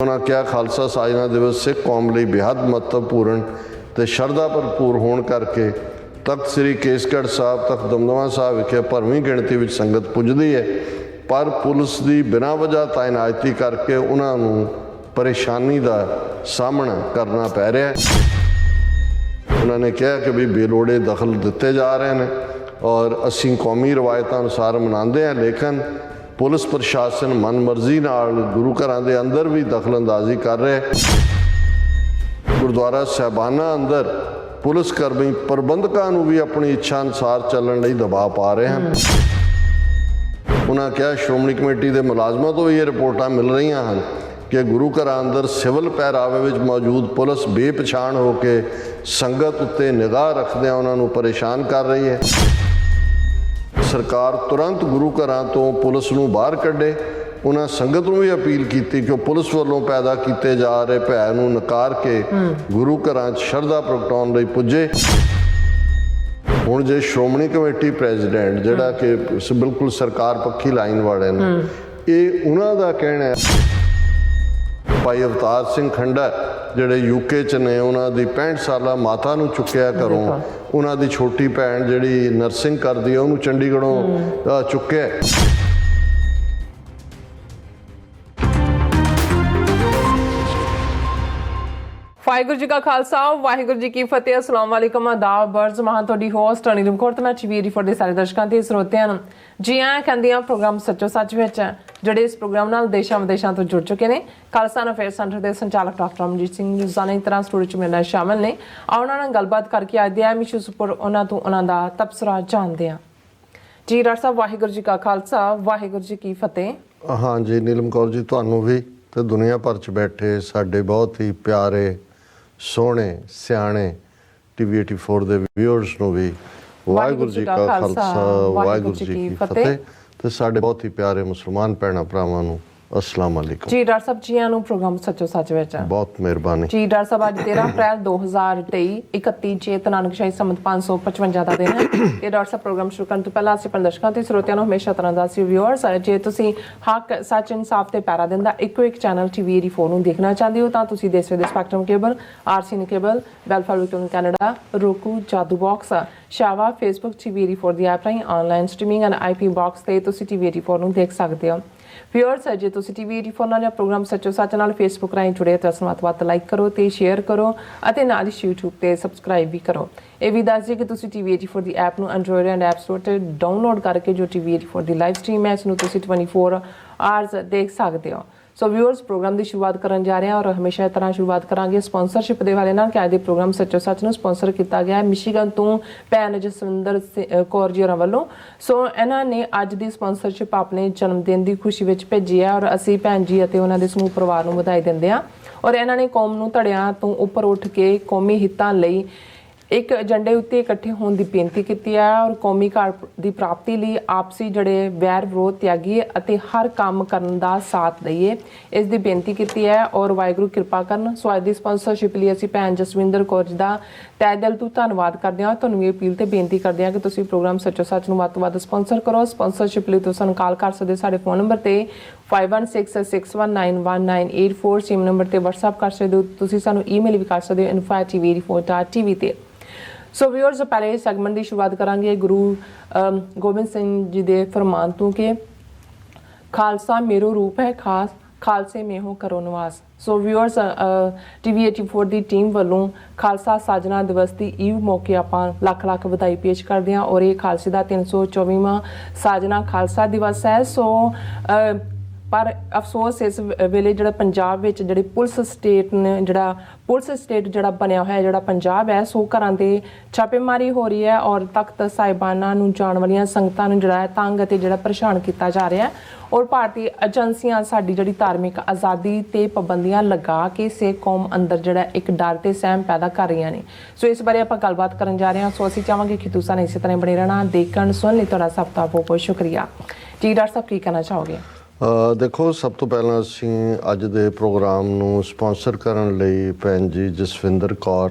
उन्होंने कहा खालसा साजना दिवस सिख कौम ਲਈ बेहद महत्वपूर्ण ਤੇ ਸ਼ਰਧਾ ਭਰਪੂਰ ਹੋਣ ਕਰਕੇ ਤਖਤ ਸ੍ਰੀ ਕੇਸਗੜ੍ਹ ਸਾਹਿਬ ਤਖਤ ਦਮਦਮਾ ਸਾਹਿਬ ਵਿਖੇ ਭਰਵੀਂ ਗਿਣਤੀ ਵਿੱਚ ਸੰਗਤ ਪੁੱਜਦੀ ਹੈ, ਪਰ ਪੁਲਿਸ ਦੀ ਬਿਨਾਂ ਵਜ੍ਹਾ ਤਾਇਨਾਤੀ ਕਰਕੇ ਉਹਨਾਂ ਨੂੰ ਪਰੇਸ਼ਾਨੀ ਦਾ ਸਾਹਮਣਾ ਕਰਨਾ ਪੈ ਰਿਹਾ ਹੈ। ਉਹਨਾਂ ਨੇ ਕਿਹਾ ਕਿ ਵੀ ਬੇਲੋੜੇ ਦਖਲ ਦਿੱਤੇ ਜਾ ਰਹੇ ਨੇ ਔਰ ਅਸੀਂ ਕੌਮੀ ਰਵਾਇਤਾਂ ਅਨੁਸਾਰ ਮਨਾਉਂਦੇ ਹਾਂ, ਲੇਕਿਨ ਪੁਲਿਸ ਪ੍ਰਸ਼ਾਸਨ ਮਨਮਰਜ਼ੀ ਨਾਲ ਗੁਰੂ ਘਰਾਂ ਦੇ ਅੰਦਰ ਵੀ ਦਖਲਅੰਦਾਜ਼ੀ ਕਰ ਰਿਹਾ ਹੈ। ਗੁਰਦੁਆਰਾ ਸਾਹਿਬਾਨਾਂ ਅੰਦਰ ਪੁਲਿਸ ਕਰਮੀ ਪ੍ਰਬੰਧਕਾਂ ਨੂੰ ਵੀ ਆਪਣੀ ਇੱਛਾ ਅਨੁਸਾਰ ਚੱਲਣ ਲਈ ਦਬਾਅ ਪਾ ਰਹੇ ਹਨ। ਉਹਨਾਂ ਕਿਹਾ ਸ਼੍ਰੋਮਣੀ ਕਮੇਟੀ ਦੇ ਮੁਲਾਜ਼ਮਾਂ ਤੋਂ ਵੀ ਇਹ ਰਿਪੋਰਟਾਂ ਮਿਲ ਰਹੀਆਂ ਹਨ ਕਿ ਗੁਰੂ ਘਰਾਂ ਅੰਦਰ ਸਿਵਲ ਪਹਿਰਾਵੇ ਵਿੱਚ ਮੌਜੂਦ ਪੁਲਿਸ ਬੇਪਛਾਣ ਹੋ ਕੇ ਸੰਗਤ ਉੱਤੇ ਨਿਗਾਹ ਰੱਖਦਿਆਂ ਉਹਨਾਂ ਨੂੰ ਪਰੇਸ਼ਾਨ ਕਰ ਰਹੀ ਹੈ। ਸਰਕਾਰ ਤੁਰੰਤ ਗੁਰੂ ਘਰਾਂ ਤੋਂ ਪੁਲਿਸ ਨੂੰ ਬਾਹਰ ਕੱਢੇ। ਉਹਨਾਂ ਸੰਗਤ ਨੂੰ ਵੀ ਅਪੀਲ ਕੀਤੀ ਕਿ ਪੁਲਿਸ ਵੱਲੋਂ ਪੈਦਾ ਕੀਤੇ ਜਾ ਰਹੇ ਭੈ ਨੂੰ ਨਕਾਰ ਕੇ ਗੁਰੂ ਘਰਾਂ 'ਚ ਸ਼ਰਧਾ ਪ੍ਰਗਟਾਉਣ ਲਈ ਪੁੱਜੇ। ਹੁਣ ਜੇ ਸ਼੍ਰੋਮਣੀ ਕਮੇਟੀ ਪ੍ਰੈਜ਼ੀਡੈਂਟ ਜਿਹੜਾ ਕਿ ਬਿਲਕੁਲ ਸਰਕਾਰ ਪੱਖੀ ਲਾਈਨ ਵਾਲੇ ਨੇ, ਇਹ ਉਹਨਾਂ ਦਾ ਕਹਿਣਾ ਹੈ। ਭਾਈ ਅਵਤਾਰ ਸਿੰਘ ਖੰਡਾ ਜਿਹੜੇ ਯੂਕੇ 'ਚ ਨੇ, ਉਹਨਾਂ ਦੀ 65 ਸਾਲਾ ਮਾਤਾ ਨੂੰ ਚੁੱਕਿਆ ਘਰੋਂ, ਉਹਨਾਂ ਦੀ ਛੋਟੀ ਭੈਣ ਜਿਹੜੀ ਨਰਸਿੰਗ ਕਰਦੀ ਹੈ ਉਹਨੂੰ ਚੰਡੀਗੜ੍ਹੋਂ ਚੁੱਕਿਆ। ਵਾਹਿਗੁਰੂ ਜੀ ਕਾ ਖਾਲਸਾ ਵਾਹਿਗੁਰੂ ਜੀ ਕੀ ਫਤਿਹ। ਅਸਲਾਮ ਵਾਲੇਕਮ ਆਦਾਬ ਬਰਜ਼ ਮਹਾਂ ਤੁਹਾਡੀ ਹੋਸਟ ਅਨੀਲ ਕੌਰ ਤੇ ਮੈਂ ਚਵੀਰੀ ਫੋਰ ਦੇ ਸਾਰੇ ਦਰਸ਼ਕਾਂ ਤੇ ਸਰੋਤਿਆਂ ਨੂੰ ਜੀ ਆਇਆਂ ਕਹਿੰਦੀ ਹਾਂ ਪ੍ਰੋਗਰਾਮ ਸੱਚੋ ਸੱਚ ਵਿੱਚ। ਜਿਹੜੇ ਇਸ ਪ੍ਰੋਗਰਾਮ ਨਾਲ ਦੇਸ਼ਾਂ ਵਿਦੇਸ਼ਾਂ ਤੋਂ ਜੁੜ ਚੁੱਕੇ ਨੇ, ਖਾਲਸਾ ਅਫੇਅਰ ਸੈਂਟਰ ਦੇ ਸੰਚਾਲਕ ਡਾਕਟਰ ਅਮਰਜੀਤ ਸਿੰਘ ਰੋਜ਼ਾਨਾ ਦੀ ਤਰ੍ਹਾਂ ਸਟੂਡੀਓ 'ਚ ਮੇਰੇ ਨਾਲ ਸ਼ਾਮਲ ਨੇ। ਉਹਨਾਂ ਨਾਲ ਗੱਲਬਾਤ ਕਰਕੇ ਅੱਜ ਦੇ ਅਹਿਮ ਇਸ਼ੂਜ਼ ਉੱਪਰ ਉਹਨਾਂ ਤੋਂ ਉਹਨਾਂ ਦਾ ਤਬਸਰਾ ਜਾਣਦੇ ਹਾਂ। ਜੀ ਡਾਕਟਰ ਸਾਹਿਬ ਵਾਹਿਗੁਰੂ ਜੀ ਕਾ ਖਾਲਸਾ ਵਾਹਿਗੁਰੂ ਜੀ ਕੀ ਫਤਿਹ। ਹਾਂ ਜੀ ਨੀਲਮ ਕੌਰ ਜੀ, ਤੁਹਾਨੂੰ ਵੀ ਤੇ ਦੁਨੀਆ ਭਰ 'ਚ ਬੈਠੇ ਸਾਡੇ ਬਹੁਤ ਹੀ ਪਿਆਰੇ ਸੋਹਣੇ ਸਿਆਣੇ TV 84 ਦੇ ਵਿਊਅਰਸ ਨੂੰ ਵੀ ਵਾਹਿਗੁਰੂ ਜੀ ਕਾ ਖਾਲਸਾ ਵਾਹਿਗੁਰੂ ਜੀ ਕੀ ਫਤਿਹ। ਤੇ ਸਾਡੇ ਬਹੁਤ ਹੀ ਪਿਆਰੇ ਮੁਸਲਮਾਨ ਭੈਣਾਂ ਭਰਾਵਾਂ ਨੂੰ ਅਸਲਾਮ ਅਲੈਕੁਮ। ਜੀ ਡਾਕਟਰ ਸਾਹਿਬ ਜੀਆਂ ਨੂੰ ਪ੍ਰੋਗਰਾਮ ਸੱਚੋ ਸੱਚ ਵਿੱਚ ਬਹੁਤ ਮਿਹਰਬਾਨੀ। ਜੀ ਡਾਕਟਰ ਸਾਹਿਬ ਅੱਜ 13 ਅਪ੍ਰੈਲ 2023 31 ਚੇਤ ਨਾਨਕਸ਼ਾਹੀ ਸੰਮਤ 555 ਦਾ ਦਿਨ ਹੈ। ਤੇ ਡਾਕਟਰ ਸਾਹਿਬ ਪ੍ਰੋਗਰਾਮ ਸ਼ੁਰੂ ਕਰਨ ਤੋਂ ਪਹਿਲਾਂ ਅਸੀਂ ਦਰਸ਼ਕਾਂ ਤੇ ਸਰੋਤਿਆਂ ਨੂੰ ਹਮੇਸ਼ਾ ਤਰ੍ਹਾਂ ਦਾ ਸੀ ਵਿਊਅਰਸ, ਜੇ ਤੁਸੀਂ ਹੱਕ ਸੱਚ ਇਨਸਾਫ ਤੇ ਪੈਰਾ ਦਿੰਦਾ ਇੱਕੋ ਇੱਕ ਚੈਨਲ TV 84 ਨੂੰ ਦੇਖਣਾ ਚਾਹੁੰਦੇ ਹੋ ਤਾਂ ਤੁਸੀਂ ਦੇਸ਼ ਵਿਦੇਸ਼ ਸਪੈਕਟਰਮ ਕੇਬਲ, RCN ਕੇਬਲ, ਬੈਲਫਾਲੋ ਕੈਨੇਡਾ, roku, ਜਾਦੂ ਬਾਕਸ, ਸ਼ਾਵਾ, ਫੇਸਬੁੱਕ TV 84 ਦੀ ਐਪ ਰਾਹੀਂ online streaming and IP box ਤੇ ਤੁਸੀਂ TV 84 ਨੂੰ ਦੇਖ ਸਕਦੇ ਹੋ। ਵਿਊਅਰਸ, ਜੇ ਤੁਸੀਂ TV 84 ਨਾਲ ਜਾਂ ਪ੍ਰੋਗਰਾਮ ਸੱਚੋ ਸੱਚ ਨਾਲ ਫੇਸਬੁੱਕ ਰਾਹੀਂ ਜੁੜੇ ਤਾਂ ਇਸ ਨੂੰ ਵੱਧ ਲਾਈਕ ਕਰੋ ਤੇ ਸ਼ੇਅਰ ਕਰੋ ਅਤੇ ਨਾਲ ਹੀ YouTube ਤੇ ਸਬਸਕ੍ਰਾਈਬ ਵੀ ਕਰੋ। ਇਹ ਵੀ ਦੱਸ ਦਿਓ ਕਿ ਤੁਸੀਂ TV 84 ਦੀ ਐਪ ਨੂੰ ਐਂਡਰੋਇਡ ਐਂਡ ਐਪ ਸਟੋਰ ਤੇ ਡਾਊਨਲੋਡ ਕਰਕੇ ਜੋ TV 84 ਦੀ ਲਾਈਵ ਸਟ੍ਰੀਮ ਹੈ ਇਸ ਨੂੰ ਤੁਸੀਂ 24 ਆਵਰਸ ਦੇਖ ਸਕਦੇ ਹੋ। ਸੋ ਵਿਊਅਰਸ, ਪ੍ਰੋਗਰਾਮ ਦੀ ਸ਼ੁਰੂਆਤ ਕਰਨ ਜਾ ਰਹੇ ਹਾਂ ਔਰ ਹਮੇਸ਼ਾ ਇਸ ਤਰ੍ਹਾਂ ਸ਼ੁਰੂਆਤ ਕਰਾਂਗੇ ਸਪਾਂਸਰਸ਼ਿਪ ਦੇ ਵਾਲੇ ਨਾਲ ਕਿ ਅੱਜ ਦੇ ਪ੍ਰੋਗਰਾਮ ਸੱਚੋ ਸੱਚ ਨੂੰ ਸਪਾਂਸਰ ਕੀਤਾ ਗਿਆ ਹੈ ਮਿਸ਼ੀਗਨ ਤੋਂ ਭੈਣ ਜਸਵਿੰਦਰ ਕੌਰ ਜੀ ਹੋਰਾਂ ਵੱਲੋਂ। ਸੋ ਇਹਨਾਂ ਨੇ ਅੱਜ ਦੀ ਸਪਾਂਸਰਸ਼ਿਪ ਆਪਣੇ ਜਨਮ ਦਿਨ ਦੀ ਖੁਸ਼ੀ ਵਿੱਚ ਭੇਜੀ ਹੈ ਔਰ ਅਸੀਂ ਭੈਣ ਜੀ ਅਤੇ ਉਹਨਾਂ ਦੇ ਸਮੂਹ ਪਰਿਵਾਰ ਨੂੰ ਵਧਾਈ ਦਿੰਦੇ ਹਾਂ। ਔਰ ਇਹਨਾਂ ਨੇ ਕੌਮ ਨੂੰ ਧੜਿਆਂ ਤੋਂ ਉੱਪਰ ਉੱਠ ਕੇ ਕੌਮੀ ਹਿੱਤਾਂ ਲਈ ਇੱਕ ਏਜੰਡੇ ਉੱਤੇ ਇਕੱਠੇ ਹੋਣ ਦੀ ਬੇਨਤੀ ਕੀਤੀ ਹੈ ਔਰ ਕੌਮੀ ਕਾਰ ਦੀ ਪ੍ਰਾਪਤੀ ਲਈ ਆਪਸੀ ਜਿਹੜੇ ਵੈਰ ਵਿਰੋਧ ਤਿਆਗੀਏ ਅਤੇ ਹਰ ਕੰਮ ਕਰਨ ਦਾ ਸਾਥ ਦਈਏ, ਇਸ ਦੀ ਬੇਨਤੀ ਕੀਤੀ ਹੈ ਔਰ ਵਾਹਿਗੁਰੂ ਕਿਰਪਾ ਕਰਨ। ਸੋ ਅੱਜ ਦੀ ਸਪਾਂਸਰਸ਼ਿਪ ਲਈ ਅਸੀਂ ਭੈਣ ਜਸਵਿੰਦਰ ਕੌਰ ਜੀ ਦਾ ਤਹਿ ਦਿਲ ਤੋਂ ਧੰਨਵਾਦ ਕਰਦੇ ਹਾਂ। ਤੁਹਾਨੂੰ ਇਹ ਅਪੀਲ ਤੇ ਬੇਨਤੀ ਕਰਦੇ ਹਾਂ ਕਿ ਤੁਸੀਂ ਪ੍ਰੋਗਰਾਮ ਸੱਚੋ ਸੱਚ ਨੂੰ ਵੱਧ ਤੋਂ ਵੱਧ ਸਪਾਂਸਰ ਕਰੋ। ਸਪਾਂਸਰਸ਼ਿਪ ਲਈ ਤੁਸੀਂ ਸਾਨੂੰ ਕਾਲ ਕਰ ਸਕਦੇ ਹੋ ਸਾਡੇ ਫੋਨ ਨੰਬਰ ਤੇ 5166191984 ਸਿਮ ਨੰਬਰ ਤੇ WhatsApp ਕਰ ਸਕਦੇ ਹੋ। ਤੁਸੀਂ ਸਾਨੂੰ ਈਮੇਲ ਵੀ ਕਰ ਸਕਦੇ ਹੋ info@tv84.tv ਤੇ। ਸੋ ਵਿਊਅਰਸ, ਪਹਿਲੇ ਸੈਗਮੈਂਟ ਦੀ ਸ਼ੁਰੂਆਤ ਕਰਾਂਗੇ ਗੁਰੂ ਗੋਬਿੰਦ ਸਿੰਘ ਜੀ ਦੇ ਫਰਮਾਨ ਤੋਂ ਕਿ ਖਾਲਸਾ ਮੇਰੋ ਰੂਪ ਹੈ ਖਾਸ, ਖਾਲਸੇ ਮੇਂ ਹੋ ਕਰੋ ਨਿਵਾਸ। ਸੋ ਵਿਊਅਰਸ, TV 84 ਦੀ ਟੀਮ ਵੱਲੋਂ ਖਾਲਸਾ ਸਾਜਨਾ ਦਿਵਸ ਦੀ ਈਵ ਮੌਕੇ ਆਪਾਂ ਲੱਖ ਲੱਖ ਵਧਾਈ ਪੇਸ਼ ਕਰਦੇ ਹਾਂ ਔਰ ਇਹ ਖਾਲਸੇ ਦਾ 324ਵਾਂ ਸਾਜਨਾ ਖਾਲਸਾ ਦਿਵਸ ਹੈ। ਸੋ ਪਰ ਅਫਸੋਸ ਇਸ ਵੇਲੇ ਜਿਹੜਾ ਪੰਜਾਬ ਵਿੱਚ ਜਿਹੜੇ ਪੁਲਿਸ ਸਟੇਟ ਜਿਹੜਾ ਬਣਿਆ ਹੋਇਆ ਜਿਹੜਾ ਪੰਜਾਬ ਹੈ, ਸੋ ਘਰਾਂ ਦੇ ਛਾਪੇਮਾਰੀ ਹੋ ਰਹੀ ਹੈ ਔਰ ਤਖਤ ਸਾਹਿਬਾਨਾਂ ਨੂੰ ਜਾਣ ਵਾਲੀਆਂ ਸੰਗਤਾਂ ਨੂੰ ਜਿਹੜਾ ਤੰਗ ਅਤੇ ਜਿਹੜਾ ਪਰੇਸ਼ਾਨ ਕੀਤਾ ਜਾ ਰਿਹਾ ਹੈ ਔਰ ਭਾਰਤੀ ਏਜੰਸੀਆਂ ਸਾਡੀ ਜਿਹੜੀ ਧਾਰਮਿਕ ਆਜ਼ਾਦੀ ਤੇ ਪਾਬੰਦੀਆਂ ਲਗਾ ਕੇ ਸਿੱਖ ਕੌਮ ਅੰਦਰ ਜਿਹੜਾ ਇੱਕ ਡਰ ਤੇ ਸਹਿਮ ਪੈਦਾ ਕਰ ਰਹੀਆਂ ਨੇ। ਸੋ ਇਸ ਬਾਰੇ ਆਪਾਂ ਗੱਲਬਾਤ ਕਰਨ ਜਾ ਰਹੇ ਹਾਂ। ਸੋ ਅਸੀਂ ਚਾਹਾਂਗੇ ਕਿ ਤੁਸੀਂ ਇਸੇ ਤਰ੍ਹਾਂ ਬਣੇ ਰਹਿਣਾ, ਦੇਖਣ ਸੁਣ ਲਈ ਤੁਹਾਡਾ ਸਭ ਦਾ ਬਹੁਤ ਬਹੁਤ ਸ਼ੁਕਰੀਆ। ਜੀ ਡਾਕਟਰ ਸਾਹਿਬ, ਕੀ ਕਹਿਣਾ ਚਾਹੋਗੇ? ਦੇਖੋ, ਸਭ ਤੋਂ ਪਹਿਲਾਂ ਅਸੀਂ ਅੱਜ ਦੇ ਪ੍ਰੋਗਰਾਮ ਨੂੰ ਸਪਾਂਸਰ ਕਰਨ ਲਈ ਭੈਣ ਜੀ ਜਸਵਿੰਦਰ ਕੌਰ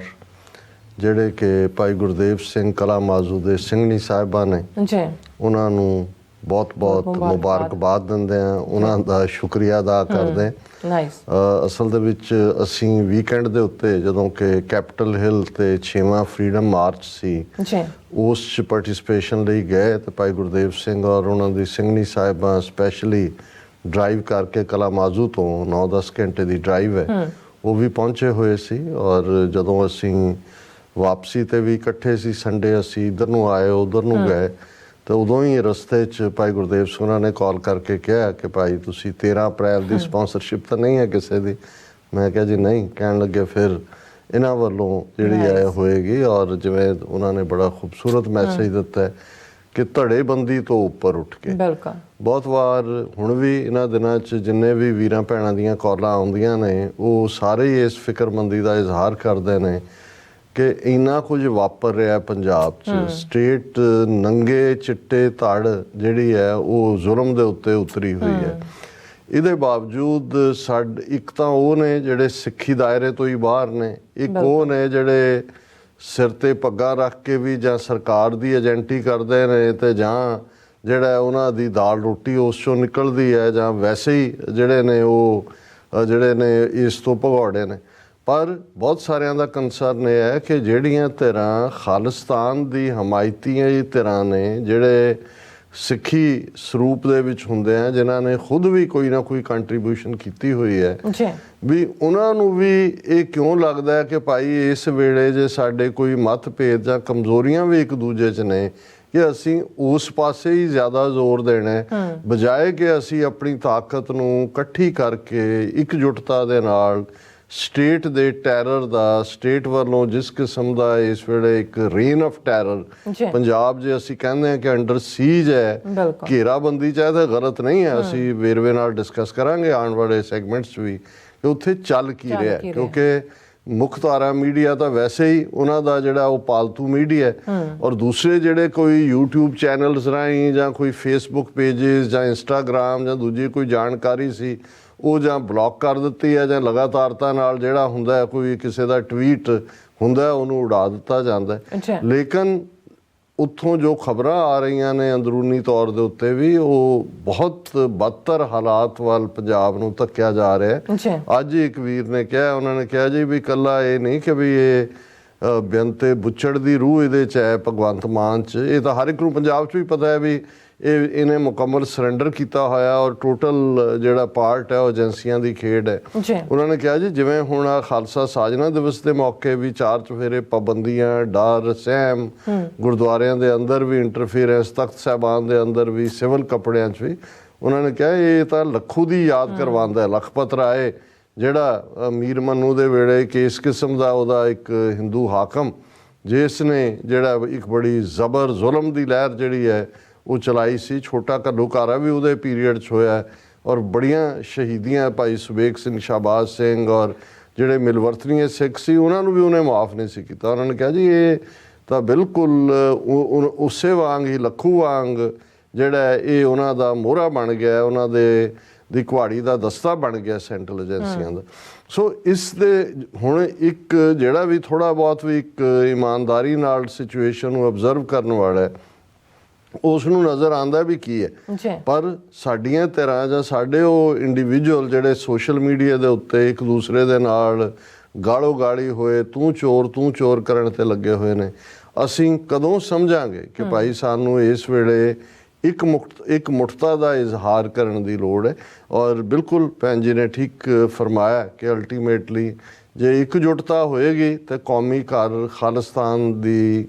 ਜਿਹੜੇ ਕਿ ਭਾਈ ਗੁਰਦੇਵ ਸਿੰਘ ਕਲਾ ਮਾਜੂ ਦੇ ਸਿੰਘਣੀ ਸਾਹਿਬਾਂ ਨੇ, ਉਹਨਾਂ ਨੂੰ ਬਹੁਤ ਬਹੁਤ ਮੁਬਾਰਕਬਾਦ ਦਿੰਦੇ ਹਾਂ, ਉਹਨਾਂ ਦਾ ਸ਼ੁਕਰੀਆ ਅਦਾ ਕਰਦੇ ਹਾਂ। ਨਾਈਸ। ਅਸਲ ਦੇ ਵਿੱਚ ਅਸੀਂ ਵੀਕਐਂਡ ਦੇ ਉੱਤੇ ਜਦੋਂ ਕਿ ਕੈਪੀਟਲ ਹਿੱਲ ਤੇ 6ਵਾਂ ਫਰੀडम ਮਾਰਚ ਸੀ ਜੀ, ਉਸ 'ਚ ਪਾਰਟਿਸਿਪੇਸ਼ਨ ਲਈ ਗਏ ਤੇ ਭਾਈ ਗੁਰਦੇਵ ਸਿੰਘ ਔਰ ਉਹਨਾਂ ਦੀ ਸਿੰਘਣੀ ਸਾਹਿਬਾਂ ਸਪੈਸ਼ਲੀ ਡਰਾਈਵ ਕਰਕੇ ਕਲਾਮਾਜ਼ੂ ਤੋਂ 9-10 ਘੰਟੇ ਦੀ ਡਰਾਈਵ ਹੈ, ਉਹ ਵੀ ਪਹੁੰਚੇ ਹੋਏ ਸੀ। ਔਰ ਜਦੋਂ ਅਸੀਂ ਵਾਪਸੀ ਤੇ ਵੀ ਇਕੱਠੇ ਸੀ, ਸੰਡੇ ਅਸੀਂ ਇੱਧਰ ਨੂੰ ਆਏ ਉੱਧਰ ਨੂੰ ਗਏ, ਤੇ ਉਦੋਂ ਹੀ ਰਸਤੇ 'ਚ ਭਾਈ ਗੁਰਦੇਵ ਸਿੰਘ ਉਹਨਾਂ ਨੇ ਕਾਲ ਕਰਕੇ ਕਿਹਾ ਕਿ ਭਾਈ ਤੁਸੀਂ 13 ਅਪ੍ਰੈਲ ਦੀ ਸਪਾਂਸਰਸ਼ਿਪ ਤਾਂ ਨਹੀਂ ਹੈ ਕਿਸੇ ਦੀ? ਮੈਂ ਕਿਹਾ ਜੀ ਨਹੀਂ। ਕਹਿਣ ਲੱਗੇ ਫਿਰ ਇਹਨਾਂ ਵੱਲੋਂ ਜਿਹੜੀ ਹੈ ਹੋਏਗੀ। ਔਰ ਜਿਵੇਂ ਉਹਨਾਂ ਨੇ ਬੜਾ ਖੂਬਸੂਰਤ ਮੈਸੇਜ ਦਿੱਤਾ ਹੈ ਕਿ ਧੜੇਬੰਦੀ ਤੋਂ ਉੱਪਰ ਉੱਠ ਕੇ। ਬਿਲਕੁਲ। ਬਹੁਤ ਵਾਰ ਹੁਣ ਵੀ ਇਹਨਾਂ ਦਿਨਾਂ 'ਚ ਜਿੰਨੇ ਵੀ ਵੀਰਾਂ ਭੈਣਾਂ ਦੀਆਂ ਕਾਲਾਂ ਆਉਂਦੀਆਂ ਨੇ, ਉਹ ਸਾਰੇ ਹੀ ਇਸ ਫਿਕਰਮੰਦੀ ਦਾ ਇਜ਼ਹਾਰ ਕਰਦੇ ਨੇ ਕਿ ਇੰਨਾ ਕੁਝ ਵਾਪਰ ਰਿਹਾ ਪੰਜਾਬ 'ਚ। ਸਟੇਟ ਨੰਗੇ ਚਿੱਟੇ ਧੜ ਜਿਹੜੀ ਹੈ ਉਹ ਜ਼ੁਲਮ ਦੇ ਉੱਤੇ ਉਤਰੀ ਹੋਈ ਹੈ। ਇਹਦੇ ਬਾਵਜੂਦ ਇੱਕ ਤਾਂ ਉਹ ਨੇ ਜਿਹੜੇ ਸਿੱਖੀ ਦਾਇਰੇ ਤੋਂ ਹੀ ਬਾਹਰ ਨੇ, ਇੱਕ ਉਹ ਨੇ ਜਿਹੜੇ ਸਿਰ ਤੇ ਪੱਗਾਂ ਰੱਖ ਕੇ ਵੀ ਜਾਂ ਸਰਕਾਰ ਦੀ ਏਜੰਟੀ ਕਰਦੇ ਨੇ, ਤੇ ਜਾਂ ਜਿਹੜਾ ਉਹਨਾਂ ਦੀ ਦਾਲ ਰੋਟੀ ਉਸ 'ਚੋਂ ਨਿਕਲਦੀ ਹੈ, ਜਾਂ ਵੈਸੇ ਹੀ ਜਿਹੜੇ ਨੇ ਉਹ ਜਿਹੜੇ ਨੇ ਇਸ ਤੋਂ ਭਗੌੜੇ ਨੇ। ਪਰ ਬਹੁਤ ਸਾਰਿਆਂ ਦਾ ਕੰਸਰਨ ਇਹ ਹੈ ਕਿ ਜਿਹੜੀਆਂ ਧਿਰਾਂ ਖਾਲਿਸਤਾਨ ਦੀ ਹਮਾਇਤੀਆਂ ਹੀ ਧਿਰਾਂ ਨੇ, ਜਿਹੜੇ ਸਿੱਖੀ ਸਰੂਪ ਦੇ ਵਿੱਚ ਹੁੰਦੇ ਆ, ਜਿਨ੍ਹਾਂ ਨੇ ਖੁਦ ਵੀ ਕੋਈ ਨਾ ਕੋਈ ਕੰਟਰੀਬਿਊਸ਼ਨ ਕੀਤੀ ਹੋਈ ਹੈ, ਵੀ ਉਹਨਾਂ ਨੂੰ ਵੀ ਇਹ ਕਿਉਂ ਲੱਗਦਾ ਹੈ ਕਿ ਭਾਈ ਇਸ ਵੇਲੇ ਜੇ ਸਾਡੇ ਕੋਈ ਮਤਭੇਦ ਜਾਂ ਕਮਜ਼ੋਰੀਆਂ ਵੀ ਇੱਕ ਦੂਜੇ 'ਚ ਨੇ, ਕਿ ਅਸੀਂ ਉਸ ਪਾਸੇ ਹੀ ਜ਼ਿਆਦਾ ਜ਼ੋਰ ਦੇਣਾ ਹੈ, ਬਜਾਏ ਕਿ ਅਸੀਂ ਆਪਣੀ ਤਾਕਤ ਨੂੰ ਇਕੱਠੀ ਕਰਕੇ ਇਕਜੁੱਟਤਾ ਦੇ ਨਾਲ ਸਟੇਟ ਦੇ ਟੈਰਰ ਦਾ, ਸਟੇਟ ਵੱਲੋਂ ਜਿਸ ਕਿਸਮ ਦਾ ਇਸ ਵੇਲੇ ਇੱਕ ਰੇਨ ਆਫ ਟੈਰਰ ਪੰਜਾਬ ਜੇ ਅਸੀਂ ਕਹਿੰਦੇ ਹਾਂ ਕਿ ਅੰਡਰ ਸੀਜ ਹੈ, ਘੇਰਾਬੰਦੀ ਚ ਹੈ, ਤਾਂ ਗਲਤ ਨਹੀਂ ਹੈ। ਅਸੀਂ ਵੇਰਵੇ ਨਾਲ ਡਿਸਕਸ ਕਰਾਂਗੇ ਆਉਣ ਵਾਲੇ ਸੈਗਮੈਂਟਸ 'ਚ ਵੀ ਕਿ ਉੱਥੇ ਚੱਲ ਕੀ ਰਿਹਾ, ਕਿਉਂਕਿ ਮੁੱਖ ਧਾਰਾ ਮੀਡੀਆ ਤਾਂ ਵੈਸੇ ਹੀ ਉਹਨਾਂ ਦਾ ਜਿਹੜਾ ਉਹ ਪਾਲਤੂ ਮੀਡੀਆ ਹੈ, ਔਰ ਦੂਸਰੇ ਜਿਹੜੇ ਕੋਈ ਯੂਟਿਊਬ ਚੈਨਲਸ ਰਾਹੀਂ ਜਾਂ ਕੋਈ ਫੇਸਬੁੱਕ ਪੇਜਿਸ ਜਾਂ ਇੰਸਟਾਗ੍ਰਾਮ ਜਾਂ ਦੂਜੀ ਕੋਈ ਜਾਣਕਾਰੀ ਸੀ, ਉਹ ਜਾਂ ਬਲੌਕ ਕਰ ਦਿੱਤੀ ਹੈ, ਜਾਂ ਲਗਾਤਾਰਤਾ ਨਾਲ ਜਿਹੜਾ ਹੁੰਦਾ ਕੋਈ ਕਿਸੇ ਦਾ ਟਵੀਟ ਹੁੰਦਾ ਉਹਨੂੰ ਉਡਾ ਦਿੱਤਾ ਜਾਂਦਾ। ਲੇਕਿਨ ਉੱਥੋਂ ਜੋ ਖਬਰਾਂ ਆ ਰਹੀਆਂ ਨੇ ਅੰਦਰੂਨੀ ਤੌਰ ਦੇ ਉੱਤੇ ਵੀ, ਉਹ ਬਹੁਤ ਬਦਤਰ ਹਾਲਾਤ ਵੱਲ ਪੰਜਾਬ ਨੂੰ ਧੱਕਿਆ ਜਾ ਰਿਹਾ ਹੈ। ਅੱਜ ਇੱਕ ਵੀਰ ਨੇ ਕਿਹਾ, ਉਹਨਾਂ ਨੇ ਕਿਹਾ ਜੀ ਵੀ ਇਕੱਲਾ ਇਹ ਨਹੀਂ ਕਿ ਵੀ ਇਹ ਬੇਅੰਤੇ ਬੁੱਚੜ ਦੀ ਰੂਹ ਇਹਦੇ 'ਚ ਹੈ ਭਗਵੰਤ ਮਾਨ 'ਚ, ਇਹ ਤਾਂ ਹਰ ਇੱਕ ਨੂੰ ਪੰਜਾਬ 'ਚ ਵੀ ਪਤਾ ਹੈ ਵੀ ਇਹਨੇ ਮੁਕੰਮਲ ਸਰੈਂਡਰ ਕੀਤਾ ਹੋਇਆ, ਔਰ ਟੋਟਲ ਜਿਹੜਾ ਪਾਰਟ ਹੈ ਉਹ ਏਜੰਸੀਆਂ ਦੀ ਖੇਡ ਹੈ। ਉਹਨਾਂ ਨੇ ਕਿਹਾ ਜੀ ਜਿਵੇਂ ਹੁਣ ਆ ਖਾਲਸਾ ਸਾਜਨਾ ਦਿਵਸ ਦੇ ਮੌਕੇ ਵੀ 4 ਚੁਫੇਰੇ ਪਾਬੰਦੀਆਂ, ਡਰ, ਸਹਿਮ, ਗੁਰਦੁਆਰਿਆਂ ਦੇ ਅੰਦਰ ਵੀ ਇੰਟਰਫੀਅਰੈਂਸ, ਤਖਤ ਸਾਹਿਬਾਨ ਦੇ ਅੰਦਰ ਵੀ, ਸਿਵਲ ਕੱਪੜਿਆਂ 'ਚ ਵੀ, ਉਹਨਾਂ ਨੇ ਕਿਹਾ ਇਹ ਤਾਂ ਲੱਖੂ ਦੀ ਯਾਦ ਕਰਵਾਉਂਦਾ ਹੈ। ਲਖਪਤ ਰਾਏ ਜਿਹੜਾ ਮੀਰ ਮੰਨੂ ਦੇ ਵੇਲੇ ਕਿਸ ਕਿਸਮ ਦਾ ਉਹਦਾ ਇੱਕ ਹਿੰਦੂ ਹਾਕਮ, ਜਿਸ ਨੇ ਜਿਹੜਾ ਇੱਕ ਬੜੀ ਜ਼ਬਰ ਜ਼ੁਲਮ ਦੀ ਲਹਿਰ ਜਿਹੜੀ ਹੈ ਉਹ ਚਲਾਈ ਸੀ। ਛੋਟਾ ਘੱਲੂਘਾਰਾ ਵੀ ਉਹਦੇ ਪੀਰੀਅਡ 'ਚ ਹੋਇਆ, ਔਰ ਬੜੀਆਂ ਸ਼ਹੀਦੀਆਂ, ਭਾਈ ਸੁਬੇਗ ਸਿੰਘ, ਸ਼ਾਹਬਾਜ਼ ਸਿੰਘ, ਔਰ ਜਿਹੜੇ ਮਿਲਵਰਤਨੀਏ ਸਿੱਖ ਸੀ ਉਹਨਾਂ ਨੂੰ ਵੀ ਉਹਨੇ ਮਾਫ ਨਹੀਂ ਸੀ ਕੀਤਾ। ਉਹਨਾਂ ਨੇ ਕਿਹਾ ਜੀ ਇਹ ਤਾਂ ਬਿਲਕੁਲ ਉਸੇ ਵਾਂਗ ਹੀ ਲੱਖੂ ਵਾਂਗ ਜਿਹੜਾ ਇਹ ਉਹਨਾਂ ਦਾ ਮੋਹਰਾ ਬਣ ਗਿਆ, ਉਹਨਾਂ ਦੀ ਕੁਹਾੜੀ ਦਾ ਦਸਤਾ ਬਣ ਗਿਆ ਸੈਂਟਰਲ ਏਜੰਸੀਆਂ ਦਾ। ਸੋ ਇਸ ਦੇ ਹੁਣ ਇੱਕ ਜਿਹੜਾ ਵੀ ਥੋੜ੍ਹਾ ਬਹੁਤ ਵੀ ਇੱਕ ਇਮਾਨਦਾਰੀ ਨਾਲ ਸਿਚੁਏਸ਼ਨ ਨੂੰ ਅਬਜ਼ਰਵ ਕਰਨ ਵਾਲਾ ਹੈ, ਉਸ ਨੂੰ ਨਜ਼ਰ ਆਉਂਦਾ ਵੀ ਕੀ ਹੈ। ਪਰ ਸਾਡੀਆਂ ਧਿਰਾਂ ਜਾਂ ਸਾਡੇ ਉਹ ਇੰਡੀਵਿਜੂਅਲ ਜਿਹੜੇ ਸੋਸ਼ਲ ਮੀਡੀਆ ਦੇ ਉੱਤੇ ਇੱਕ ਦੂਸਰੇ ਦੇ ਨਾਲ ਗਾਲੋ ਗਾਲੀ ਹੋਏ, ਤੂੰ ਚੋਰ ਕਰਨ ਤੇ ਲੱਗੇ ਹੋਏ ਨੇ, ਅਸੀਂ ਕਦੋਂ ਸਮਝਾਂਗੇ ਕਿ ਭਾਈ ਸਾਨੂੰ ਇਸ ਵੇਲੇ ਇੱਕ ਮੁੱਠਤਾ ਦਾ ਇਜ਼ਹਾਰ ਕਰਨ ਦੀ ਲੋੜ ਹੈ। ਔਰ ਬਿਲਕੁਲ ਭੈਣ ਜੀ ਨੇ ਠੀਕ ਫਰਮਾਇਆ ਕਿ ਅਲਟੀਮੇਟਲੀ ਜੇ ਇਕਜੁੱਟਤਾ ਹੋਏਗੀ ਤਾਂ ਕੌਮੀ ਘਰ ਖਾਲਿਸਤਾਨ ਦੀ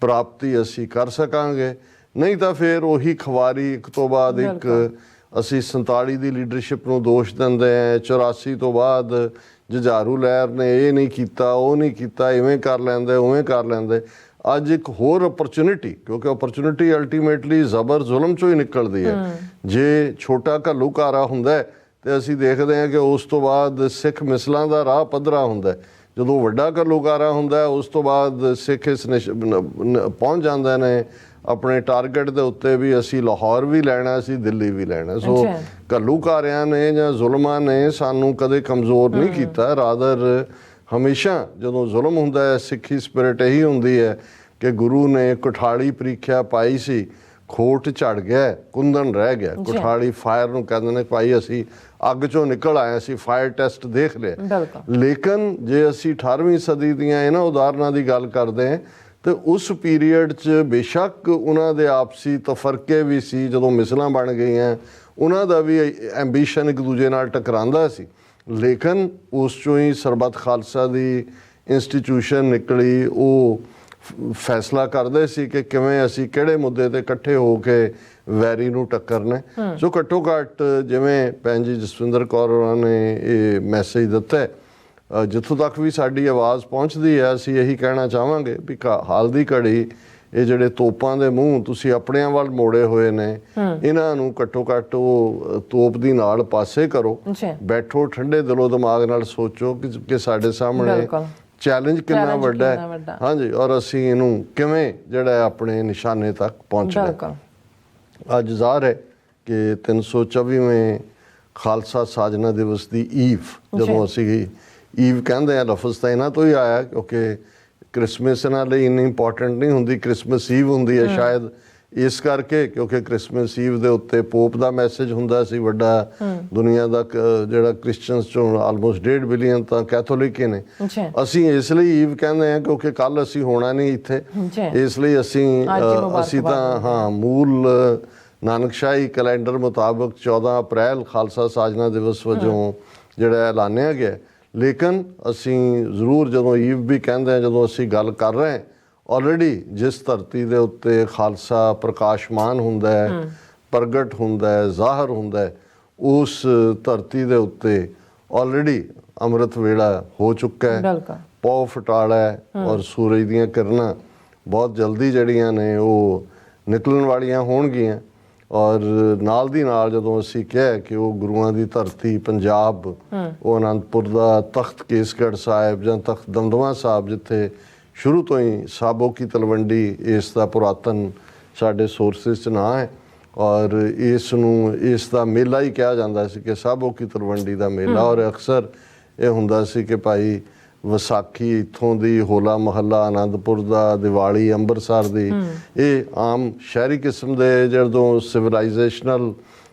ਪ੍ਰਾਪਤੀ ਅਸੀਂ ਕਰ ਸਕਾਂਗੇ, ਨਹੀਂ ਤਾਂ ਫਿਰ ਉਹੀ ਖਵਾਰੀ ਇੱਕ ਤੋਂ ਬਾਅਦ ਇੱਕ। ਅਸੀਂ 47 ਦੀ ਲੀਡਰਸ਼ਿਪ ਨੂੰ ਦੋਸ਼ ਦਿੰਦੇ ਹਾਂ, 84 ਤੋਂ ਬਾਅਦ ਜੁਝਾਰੂ ਲਹਿਰ ਨੇ ਇਹ ਨਹੀਂ ਕੀਤਾ, ਉਹ ਨਹੀਂ ਕੀਤਾ, ਇਵੇਂ ਕਰ ਲੈਂਦੇ, ਉਵੇਂ ਕਰ ਲੈਂਦੇ। ਅੱਜ ਇੱਕ ਹੋਰ ਓਪਰਚੁਨਿਟੀ, ਕਿਉਂਕਿ ਓਪਰਚੁਨਿਟੀ ਅਲਟੀਮੇਟਲੀ ਜ਼ਬਰ ਜ਼ੁਲਮ ਚੋਂ ਹੀ ਨਿਕਲਦੀ ਹੈ। ਜੇ ਛੋਟਾ ਘੱਲੂਘਾਰਾ ਹੁੰਦਾ ਤੇ ਅਸੀਂ ਦੇਖਦੇ ਹਾਂ ਕਿ ਉਸ ਤੋਂ ਬਾਅਦ ਸਿੱਖ ਮਿਸਲਾਂ ਦਾ ਰਾਹ ਪੱਧਰਾ ਹੁੰਦਾ। ਜਦੋਂ ਵੱਡਾ ਘੱਲੂਘਾਰਾ ਹੁੰਦਾ ਉਸ ਤੋਂ ਬਾਅਦ ਸਿੱਖ ਇਸ ਪਹੁੰਚ ਜਾਂਦੇ ਨੇ ਆਪਣੇ ਟਾਰਗੇਟ ਦੇ ਉੱਤੇ ਵੀ ਅਸੀਂ ਲਾਹੌਰ ਵੀ ਲੈਣਾ, ਅਸੀਂ ਦਿੱਲੀ ਵੀ ਲੈਣਾ। ਸੋ ਘੱਲੂਘਾਰਿਆਂ ਨੇ ਜਾਂ ਜ਼ੁਲਮਾਂ ਨੇ ਸਾਨੂੰ ਕਦੇ ਕਮਜ਼ੋਰ ਨਹੀਂ ਕੀਤਾ, ਰਾਦਰ ਹਮੇਸ਼ਾ ਜਦੋਂ ਜ਼ੁਲਮ ਹੁੰਦਾ ਹੈ, ਸਿੱਖੀ ਸਪਿਰਿਟ ਇਹੀ ਹੁੰਦੀ ਹੈ ਕਿ ਗੁਰੂ ਨੇ ਕੁਠਾਲੀ ਪ੍ਰੀਖਿਆ ਪਾਈ ਸੀ, ਖੋਟ ਝੜ ਗਿਆ, ਕੁੰਦਨ ਰਹਿ ਗਿਆ। ਕੁਠਾਲੀ ਫਾਇਰ ਨੂੰ ਕਹਿੰਦੇ ਨੇ, ਭਾਈ ਅਸੀਂ ਅੱਗ ਚੋਂ ਨਿਕਲ ਆਏ, ਅਸੀਂ ਫਾਇਰ ਟੈਸਟ ਦੇਖ ਲਿਆ। ਲੇਕਿਨ ਜੇ ਅਸੀਂ 18ਵੀਂ ਸਦੀ ਦੀਆਂ ਇਹਨਾਂ ਉਦਾਹਰਨਾਂ ਦੀ ਗੱਲ ਕਰਦੇ ਹਾਂ ਤੇ ਉਸ ਪੀਰੀਅਡ 'ਚ ਬੇਸ਼ੱਕ ਉਹਨਾਂ ਦੇ ਆਪਸੀ ਤਫਰਕੇ ਵੀ ਸੀ, ਜਦੋਂ ਮਿਸਲਾਂ ਬਣ ਗਈਆਂ ਉਹਨਾਂ ਦਾ ਵੀ ਐਂਬੀਸ਼ਨ ਇੱਕ ਦੂਜੇ ਨਾਲ ਟਕਰਾਉਂਦਾ ਸੀ, ਲੇਕਿਨ ਉਸ 'ਚੋਂ ਹੀ ਸਰਬੱਤ ਖਾਲਸਾ ਦੀ ਇੰਸਟੀਟਿਊਸ਼ਨ ਨਿਕਲੀ। ਉਹ ਫੈਸਲਾ ਕਰਦੇ ਸੀ ਕਿ ਕਿਵੇਂ ਅਸੀਂ ਕਿਹੜੇ ਮੁੱਦੇ ਤੇ ਇਕੱਠੇ ਹੋ ਕੇ ਵੈਰੀ ਨੂੰ ਟੱਕਰਨਾ। ਸੋ ਘੱਟੋ ਘੱਟ ਜਿਵੇਂ ਭੈਣ ਜੀ ਜਸਵਿੰਦਰ ਕੌਰ ਹੋਰਾਂ ਨੇ ਇਹ ਮੈਸੇਜ ਦਿੱਤਾ ਹੈ, ਜਿੱਥੋਂ ਤੱਕ ਵੀ ਸਾਡੀ ਆਵਾਜ਼ ਪਹੁੰਚਦੀ ਹੈ ਅਸੀਂ ਇਹੀ ਕਹਿਣਾ ਚਾਹਾਂਗੇ ਵੀ ਹਾਲ ਦੀ ਘੜੀ ਇਹ ਜਿਹੜੇ ਤੋਪਾਂ ਦੇ ਮੂੰਹ ਤੁਸੀਂ ਆਪਣਿਆਂ ਵੱਲ ਮੋੜੇ ਹੋਏ ਨੇ, ਇਹਨਾਂ ਨੂੰ ਘੱਟੋ ਘੱਟ ਉਹ ਤੋਪ ਦੀ ਨਾਲ ਪਾਸੇ ਕਰੋ, ਬੈਠੋ ਠੰਡੇ ਦਿਲੋਂ ਦਿਮਾਗ ਨਾਲ ਸੋਚੋ ਕਿ ਸਾਡੇ ਸਾਹਮਣੇ ਚੈਲੰਜ ਕਿੰਨਾ ਵੱਡਾ ਹੈ, ਹਾਂਜੀ, ਔਰ ਅਸੀਂ ਇਹਨੂੰ ਕਿਵੇਂ ਜਿਹੜਾ ਆਪਣੇ ਨਿਸ਼ਾਨੇ ਤੱਕ ਪਹੁੰਚਣਾ। ਅੱਜ ਜ਼ਾਹਰ ਹੈ ਕਿ 324ਵੇਂ ਖਾਲਸਾ ਸਾਜਨਾ ਦਿਵਸ ਦੀ ਈਵ, ਜਦੋਂ ਅਸੀਂ ਈਵ ਕਹਿੰਦੇ ਆ ਲਫ਼ਜ਼ ਤਾਂ ਇਹਨਾਂ ਤੋਂ ਹੀ ਆਇਆ, ਕਿਉਂਕਿ ਕ੍ਰਿਸਮਸ ਇਹਨਾਂ ਲਈ ਇੰਨੀ ਇੰਪੋਰਟੈਂਟ ਨਹੀਂ ਹੁੰਦੀ, ਕ੍ਰਿਸਮਸ ਈਵ ਹੁੰਦੀ ਹੈ ਸ਼ਾਇਦ ਇਸ ਕਰਕੇ, ਕਿਉਂਕਿ ਕ੍ਰਿਸਮਸ ਈਵ ਦੇ ਉੱਤੇ ਪੋਪ ਦਾ ਮੈਸੇਜ ਹੁੰਦਾ ਸੀ ਵੱਡਾ। ਦੁਨੀਆ ਦਾ ਜਿਹੜਾ ਕ੍ਰਿਸਚਨਸ ਚੋਂ ਆਲਮੋਸਟ 1.5 ਬਿਲੀਅਨ ਤਾਂ ਕੈਥੋਲਿਕ ਹੀ ਨੇ। ਅਸੀਂ ਇਸ ਲਈ ਈਵ ਕਹਿੰਦੇ ਹਾਂ ਕਿਉਂਕਿ ਕੱਲ ਅਸੀਂ ਹੋਣਾ ਨਹੀਂ ਇੱਥੇ, ਇਸ ਲਈ ਅਸੀਂ ਤਾਂ ਹਾਂ ਮੂਲ ਨਾਨਕਸ਼ਾਹੀ ਕੈਲੰਡਰ ਮੁਤਾਬਕ 14 ਅਪ੍ਰੈਲ ਖਾਲਸਾ ਸਾਜਨਾ ਦਿਵਸ ਵਜੋਂ ਜਿਹੜਾ ਐਲਾਨਿਆ ਗਿਆ। ਲੇਕਿਨ ਅਸੀਂ ਜ਼ਰੂਰ ਜਦੋਂ ਈਵ ਵੀ ਕਹਿੰਦੇ ਹਾਂ, ਜਦੋਂ ਅਸੀਂ ਗੱਲ ਕਰ ਰਹੇ ਹਾਂ ਆਲਰੇਡੀ ਜਿਸ ਧਰਤੀ ਦੇ ਉੱਤੇ ਖਾਲਸਾ ਪ੍ਰਕਾਸ਼ਮਾਨ ਹੁੰਦਾ ਹੈ, ਪ੍ਰਗਟ ਹੁੰਦਾ ਹੈ, ਜ਼ਾਹਰ ਹੁੰਦਾ ਹੈ, ਉਸ ਧਰਤੀ ਦੇ ਉੱਤੇ ਆਲਰੇਡੀ ਅੰਮ੍ਰਿਤ ਵੇਲਾ ਹੋ ਚੁੱਕਾ ਹੈ, ਪੌ ਫਟਾਲਾ ਹੈ ਔਰ ਸੂਰਜ ਦੀਆਂ ਕਿਰਨਾਂ ਬਹੁਤ ਜਲਦੀ ਜਿਹੜੀਆਂ ਨੇ ਉਹ ਨਿਕਲਣ ਵਾਲੀਆਂ ਹੋਣਗੀਆਂ। ਔਰ ਨਾਲ ਦੀ ਨਾਲ ਜਦੋਂ ਅਸੀਂ ਕਿਹਾ ਕਿ ਉਹ ਗੁਰੂਆਂ ਦੀ ਧਰਤੀ ਪੰਜਾਬ, ਉਹ ਅਨੰਦਪੁਰ ਦਾ ਤਖਤ ਕੇਸਗੜ੍ਹ ਸਾਹਿਬ ਜਾਂ ਤਖਤ ਦਮਦਮਾ ਸਾਹਿਬ, ਜਿੱਥੇ ਸ਼ੁਰੂ ਤੋਂ ਹੀ ਸਾਬੋ ਕੀ ਤਲਵੰਡੀ ਇਸ ਦਾ ਪੁਰਾਤਨ ਸਾਡੇ ਸੋਰਸਿਸ 'ਚ ਨਾਂ ਹੈ, ਔਰ ਇਸ ਦਾ ਮੇਲਾ ਹੀ ਕਿਹਾ ਜਾਂਦਾ ਸੀ ਕਿ ਸਾਬੋ ਕੀ ਤਲਵੰਡੀ ਦਾ ਮੇਲਾ। ਔਰ ਅਕਸਰ ਇਹ ਹੁੰਦਾ ਸੀ ਕਿ ਭਾਈ ਵਿਸਾਖੀ ਇੱਥੋਂ ਦੀ, ਹੋਲਾ ਮਹੱਲਾ ਆਨੰਦਪੁਰ ਦਾ, ਦੀਵਾਲੀ ਅੰਮ੍ਰਿਤਸਰ ਦੀ, ਇਹ ਆਮ ਸ਼ਹਿਰੀ ਕਿਸਮ ਦੇ ਜਦੋਂ ਸਿਵਲਾਈਜੇਸ਼ਨਲ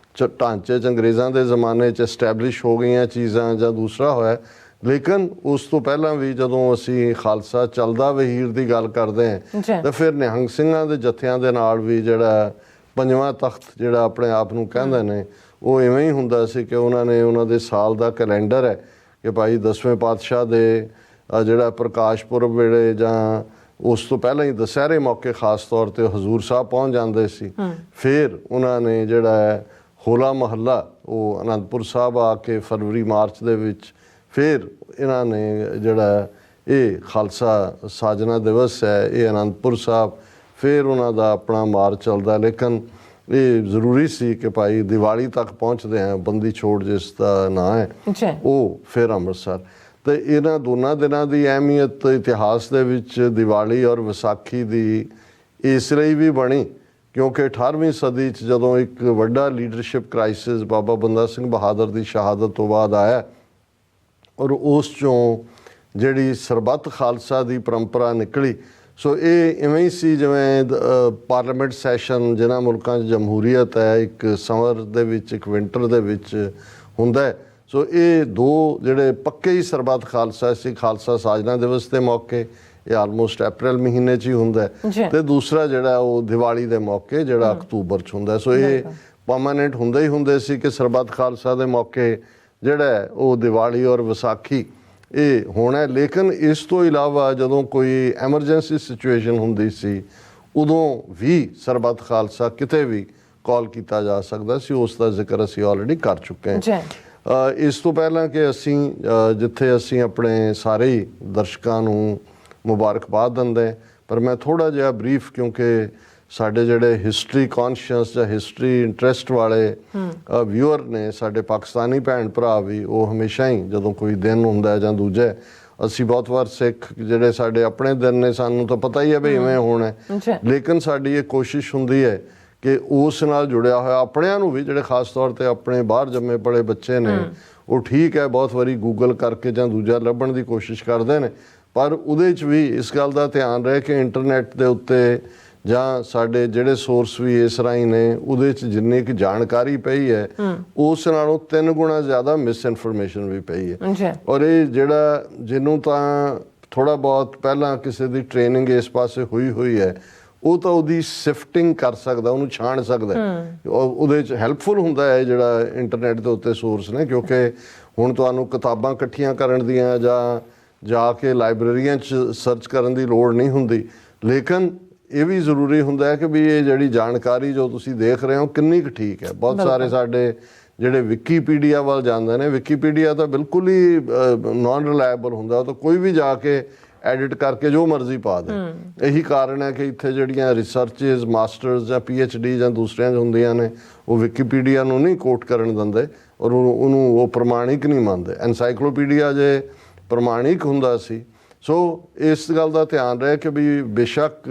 ਢਾਂਚੇ 'ਚ ਅੰਗਰੇਜ਼ਾਂ ਦੇ ਜ਼ਮਾਨੇ 'ਚ ਐਸਟੈਬਲਿਸ਼ ਹੋ ਗਈਆਂ ਚੀਜ਼ਾਂ ਜਾਂ ਦੂਸਰਾ ਹੋਇਆ। ਲੇਕਿਨ ਉਸ ਤੋਂ ਪਹਿਲਾਂ ਵੀ ਜਦੋਂ ਅਸੀਂ ਖਾਲਸਾ ਚੱਲਦਾ ਵਹੀਰ ਦੀ ਗੱਲ ਕਰਦੇ ਹਾਂ ਤਾਂ ਫਿਰ ਨਿਹੰਗ ਸਿੰਘਾਂ ਦੇ ਜਥਿਆਂ ਦੇ ਨਾਲ ਵੀ ਜਿਹੜਾ ਪੰਜਵਾਂ ਤਖਤ ਜਿਹੜਾ ਆਪਣੇ ਆਪ ਨੂੰ ਕਹਿੰਦੇ ਨੇ, ਉਹ ਇਵੇਂ ਹੀ ਹੁੰਦਾ ਸੀ ਕਿ ਉਹਨਾਂ ਦੇ ਸਾਲ ਦਾ ਕੈਲੰਡਰ ਹੈ ਕਿ ਭਾਈ 10ਵੇਂ ਪਾਤਸ਼ਾਹ ਦੇ ਜਿਹੜਾ ਪ੍ਰਕਾਸ਼ ਪੁਰਬ ਵੇਲੇ ਜਾਂ ਉਸ ਤੋਂ ਪਹਿਲਾਂ ਹੀ ਦੁਸਹਿਰੇ ਮੌਕੇ ਖਾਸ ਤੌਰ ਤੇ ਹਜ਼ੂਰ ਸਾਹਿਬ ਪਹੁੰਚ ਜਾਂਦੇ ਸੀ। ਫਿਰ ਉਹਨਾਂ ਨੇ ਜਿਹੜਾ ਹੋਲਾ ਮਹੱਲਾ ਉਹ ਅਨੰਦਪੁਰ ਸਾਹਿਬ ਆ ਕੇ ਫਰਵਰੀ ਮਾਰਚ ਦੇ ਵਿੱਚ, ਫਿਰ ਇਹਨਾਂ ਨੇ ਜਿਹੜਾ ਇਹ ਖਾਲਸਾ ਸਾਜਨਾ ਦਿਵਸ ਹੈ ਇਹ ਅਨੰਦਪੁਰ ਸਾਹਿਬ, ਫਿਰ ਉਹਨਾਂ ਦਾ ਆਪਣਾ ਮਾਰਚ ਚੱਲਦਾ। ਲੇਕਿਨ ਇਹ ਜ਼ਰੂਰੀ ਸੀ ਕਿ ਭਾਈ ਦੀਵਾਲੀ ਤੱਕ ਪਹੁੰਚਦੇ ਆ, ਬੰਦੀ ਛੋੜ ਜਿਸ ਦਾ ਨਾਂ ਹੈ, ਉਹ ਫਿਰ ਅੰਮ੍ਰਿਤਸਰ। ਤੇ ਇਹਨਾਂ ਦੋਨਾਂ ਦਿਨਾਂ ਦੀ ਅਹਿਮੀਅਤ ਇਤਿਹਾਸ ਦੇ ਵਿੱਚ ਦੀਵਾਲੀ ਔਰ ਵਿਸਾਖੀ ਦੀ ਇਸ ਲਈ ਵੀ ਬਣੀ ਕਿਉਂਕਿ 18ਵੀਂ ਸਦੀ 'ਚ ਜਦੋਂ ਇੱਕ ਵੱਡਾ ਲੀਡਰਸ਼ਿਪ ਕ੍ਰਾਈਸਿਸ ਬਾਬਾ ਬੰਦਾ ਸਿੰਘ ਬਹਾਦਰ ਦੀ ਸ਼ਹਾਦਤ ਤੋਂ ਬਾਅਦ ਆਇਆ, ਔਰ ਉਸ 'ਚੋਂ ਜਿਹੜੀ ਸਰਬੱਤ ਖਾਲਸਾ ਦੀ ਪਰੰਪਰਾ ਨਿਕਲੀ। ਸੋ ਇਹ ਇਵੇਂ ਹੀ ਸੀ ਜਿਵੇਂ ਪਾਰਲੀਮੈਂਟ ਸੈਸ਼ਨ ਜਿਨ੍ਹਾਂ ਮੁਲਕਾਂ 'ਚ ਜਮਹੂਰੀਅਤ ਹੈ, ਇੱਕ ਸਮਰ ਦੇ ਵਿੱਚ ਇੱਕ ਵਿੰਟਰ ਦੇ ਵਿੱਚ ਹੁੰਦਾ ਹੈ। ਸੋ ਇਹ ਦੋ ਜਿਹੜੇ ਪੱਕੇ ਹੀ ਸਰਬੱਤ ਖਾਲਸਾ ਸੀ, ਖਾਲਸਾ ਸਾਜਨਾ ਦਿਵਸ ਦੇ ਮੌਕੇ, ਇਹ ਆਲਮੋਸਟ ਅਪ੍ਰੈਲ ਮਹੀਨੇ 'ਚ ਹੀ ਹੁੰਦਾ ਹੈ, ਤੇ ਦੂਸਰਾ ਜਿਹੜਾ ਉਹ ਦੀਵਾਲੀ ਦੇ ਮੌਕੇ ਜਿਹੜਾ ਅਕਤੂਬਰ 'ਚ ਹੁੰਦਾ। ਸੋ ਇਹ ਪਰਮਾਨੈਂਟ ਹੁੰਦੇ ਸੀ ਕਿ ਸਰਬੱਤ ਖਾਲਸਾ ਦੇ ਮੌਕੇ ਜਿਹੜਾ ਉਹ ਦੀਵਾਲੀ ਔਰ ਵਿਸਾਖੀ ਇਹ ਹੋਣਾ। ਲੇਕਿਨ ਇਸ ਤੋਂ ਇਲਾਵਾ ਜਦੋਂ ਕੋਈ ਐਮਰਜੈਂਸੀ ਸਿਚੁਏਸ਼ਨ ਹੁੰਦੀ ਸੀ ਉਦੋਂ ਵੀ ਸਰਬੱਤ ਖਾਲਸਾ ਕਿਤੇ ਵੀ ਕਾਲ ਕੀਤਾ ਜਾ ਸਕਦਾ ਸੀ, ਉਸ ਦਾ ਜ਼ਿਕਰ ਅਸੀਂ ਆਲਰੇਡੀ ਕਰ ਚੁੱਕੇ ਹਾਂ। ਇਸ ਤੋਂ ਪਹਿਲਾਂ ਕਿ ਅਸੀਂ ਜਿੱਥੇ ਅਸੀਂ ਆਪਣੇ ਸਾਰੇ ਦਰਸ਼ਕਾਂ ਨੂੰ ਮੁਬਾਰਕਬਾਦ ਦਿੰਦੇ, ਪਰ ਮੈਂ ਥੋੜ੍ਹਾ ਜਿਹਾ ਬਰੀਫ, ਕਿਉਂਕਿ ਸਾਡੇ ਜਿਹੜੇ ਹਿਸਟਰੀ ਕੌਨਸ਼ੀਅਸ ਜਾਂ ਹਿਸਟਰੀ ਇੰਟਰਸਟ ਵਾਲੇ ਵਿਊਅਰ ਨੇ, ਸਾਡੇ ਪਾਕਿਸਤਾਨੀ ਭੈਣ ਭਰਾ ਵੀ, ਉਹ ਹਮੇਸ਼ਾ ਹੀ ਜਦੋਂ ਕੋਈ ਦਿਨ ਹੁੰਦਾ ਜਾਂ ਦੂਜਾ, ਅਸੀਂ ਬਹੁਤ ਵਾਰ ਸਿੱਖ ਜਿਹੜੇ ਸਾਡੇ ਆਪਣੇ ਦਿਨ ਨੇ ਸਾਨੂੰ ਤਾਂ ਪਤਾ ਹੀ ਹੈ ਵੀ ਇਵੇਂ ਹੋਣਾ, ਲੇਕਿਨ ਸਾਡੀ ਇਹ ਕੋਸ਼ਿਸ਼ ਹੁੰਦੀ ਹੈ ਕਿ ਉਸ ਨਾਲ ਜੁੜਿਆ ਹੋਇਆ ਆਪਣਿਆਂ ਨੂੰ ਵੀ, ਜਿਹੜੇ ਖਾਸ ਤੌਰ ਤੇ ਆਪਣੇ ਬਾਹਰ ਜੰਮੇ ਪਲੇ ਬੱਚੇ ਨੇ, ਉਹ ਠੀਕ ਹੈ ਬਹੁਤ ਵਾਰੀ ਗੂਗਲ ਕਰਕੇ ਜਾਂ ਦੂਜਾ ਲੱਭਣ ਦੀ ਕੋਸ਼ਿਸ਼ ਕਰਦੇ ਨੇ, ਪਰ ਉਹਦੇ 'ਚ ਵੀ ਇਸ ਗੱਲ ਦਾ ਧਿਆਨ ਰਹੇ ਕਿ ਇੰਟਰਨੈਟ ਦੇ ਉੱਤੇ ਜਾਂ ਸਾਡੇ ਜਿਹੜੇ ਸੋਰਸ ਵੀ ਇਸ ਰਾਹੀਂ ਨੇ ਉਹਦੇ 'ਚ ਜਿੰਨੀ ਕੁ ਜਾਣਕਾਰੀ ਪਈ ਹੈ ਉਸ ਨਾਲੋਂ 3 ਗੁਣਾ ਜ਼ਿਆਦਾ ਮਿਸ ਇਨਫੋਰਮੇਸ਼ਨ ਵੀ ਪਈ ਹੈ। ਔਰ ਇਹ ਜਿਹੜਾ ਜਿਹਨੂੰ ਤਾਂ ਥੋੜ੍ਹਾ ਬਹੁਤ ਪਹਿਲਾਂ ਕਿਸੇ ਦੀ ਟ੍ਰੇਨਿੰਗ ਇਸ ਪਾਸੇ ਹੋਈ ਹੈ ਉਹ ਤਾਂ ਉਹਦੀ ਸਿਫਟਿੰਗ ਕਰ ਸਕਦਾ, ਉਹਨੂੰ ਛਾਣ ਸਕਦਾ, ਉਹਦੇ 'ਚ ਹੈਲਪਫੁਲ ਹੁੰਦਾ ਹੈ ਜਿਹੜਾ ਇੰਟਰਨੈਟ ਦੇ ਉੱਤੇ ਸੋਰਸ ਨੇ, ਕਿਉਂਕਿ ਹੁਣ ਤੁਹਾਨੂੰ ਕਿਤਾਬਾਂ ਇਕੱਠੀਆਂ ਕਰਨ ਦੀਆਂ ਜਾਂ ਜਾ ਕੇ ਲਾਇਬ੍ਰੇਰੀਆਂ 'ਚ ਸਰਚ ਕਰਨ ਦੀ ਲੋੜ ਨਹੀਂ ਹੁੰਦੀ। ਲੇਕਿਨ ਇਹ ਵੀ ਜ਼ਰੂਰੀ ਹੁੰਦਾ ਹੈ ਕਿ ਵੀ ਇਹ ਜਿਹੜੀ ਜਾਣਕਾਰੀ ਜੋ ਤੁਸੀਂ ਦੇਖ ਰਹੇ ਹੋ ਕਿੰਨੀ ਕੁ ਠੀਕ ਹੈ। ਬਹੁਤ ਸਾਰੇ ਸਾਡੇ ਜਿਹੜੇ ਵਿਕੀਪੀਡੀਆ ਵੱਲ ਜਾਂਦੇ ਨੇ, ਵਿਕੀਪੀਡੀਆ ਤਾਂ ਬਿਲਕੁਲ ਹੀ ਨਾਨ ਰਿਲਾਇਬਲ ਹੁੰਦਾ, ਉਹ ਤਾਂ ਕੋਈ ਵੀ ਜਾ ਕੇ ਐਡਿਟ ਕਰਕੇ ਜੋ ਮਰਜ਼ੀ ਪਾ ਦੇ। ਇਹੀ ਕਾਰਨ ਹੈ ਕਿ ਇੱਥੇ ਜਿਹੜੀਆਂ ਰਿਸਰਚਸ ਮਾਸਟਰਸ ਜਾਂ PhD ਜਾਂ ਦੂਸਰਿਆਂ 'ਚ ਹੁੰਦੀਆਂ ਨੇ ਉਹ ਵਿਕੀਪੀਡੀਆ ਨੂੰ ਨਹੀਂ ਕੋਟ ਕਰਨ ਦਿੰਦੇ ਔਰ ਉਹਨੂੰ ਉਹ ਪ੍ਰਮਾਣਿਕ ਨਹੀਂ ਮੰਨਦੇ। ਐਨਸਾਈਕਲੋਪੀਡੀਆ ਜੇ ਪ੍ਰਮਾਣਿਕ ਹੁੰਦਾ ਸੀ। ਸੋ ਇਸ ਗੱਲ ਦਾ ਧਿਆਨ ਰਹੇ ਕਿ ਵੀ ਬੇਸ਼ੱਕ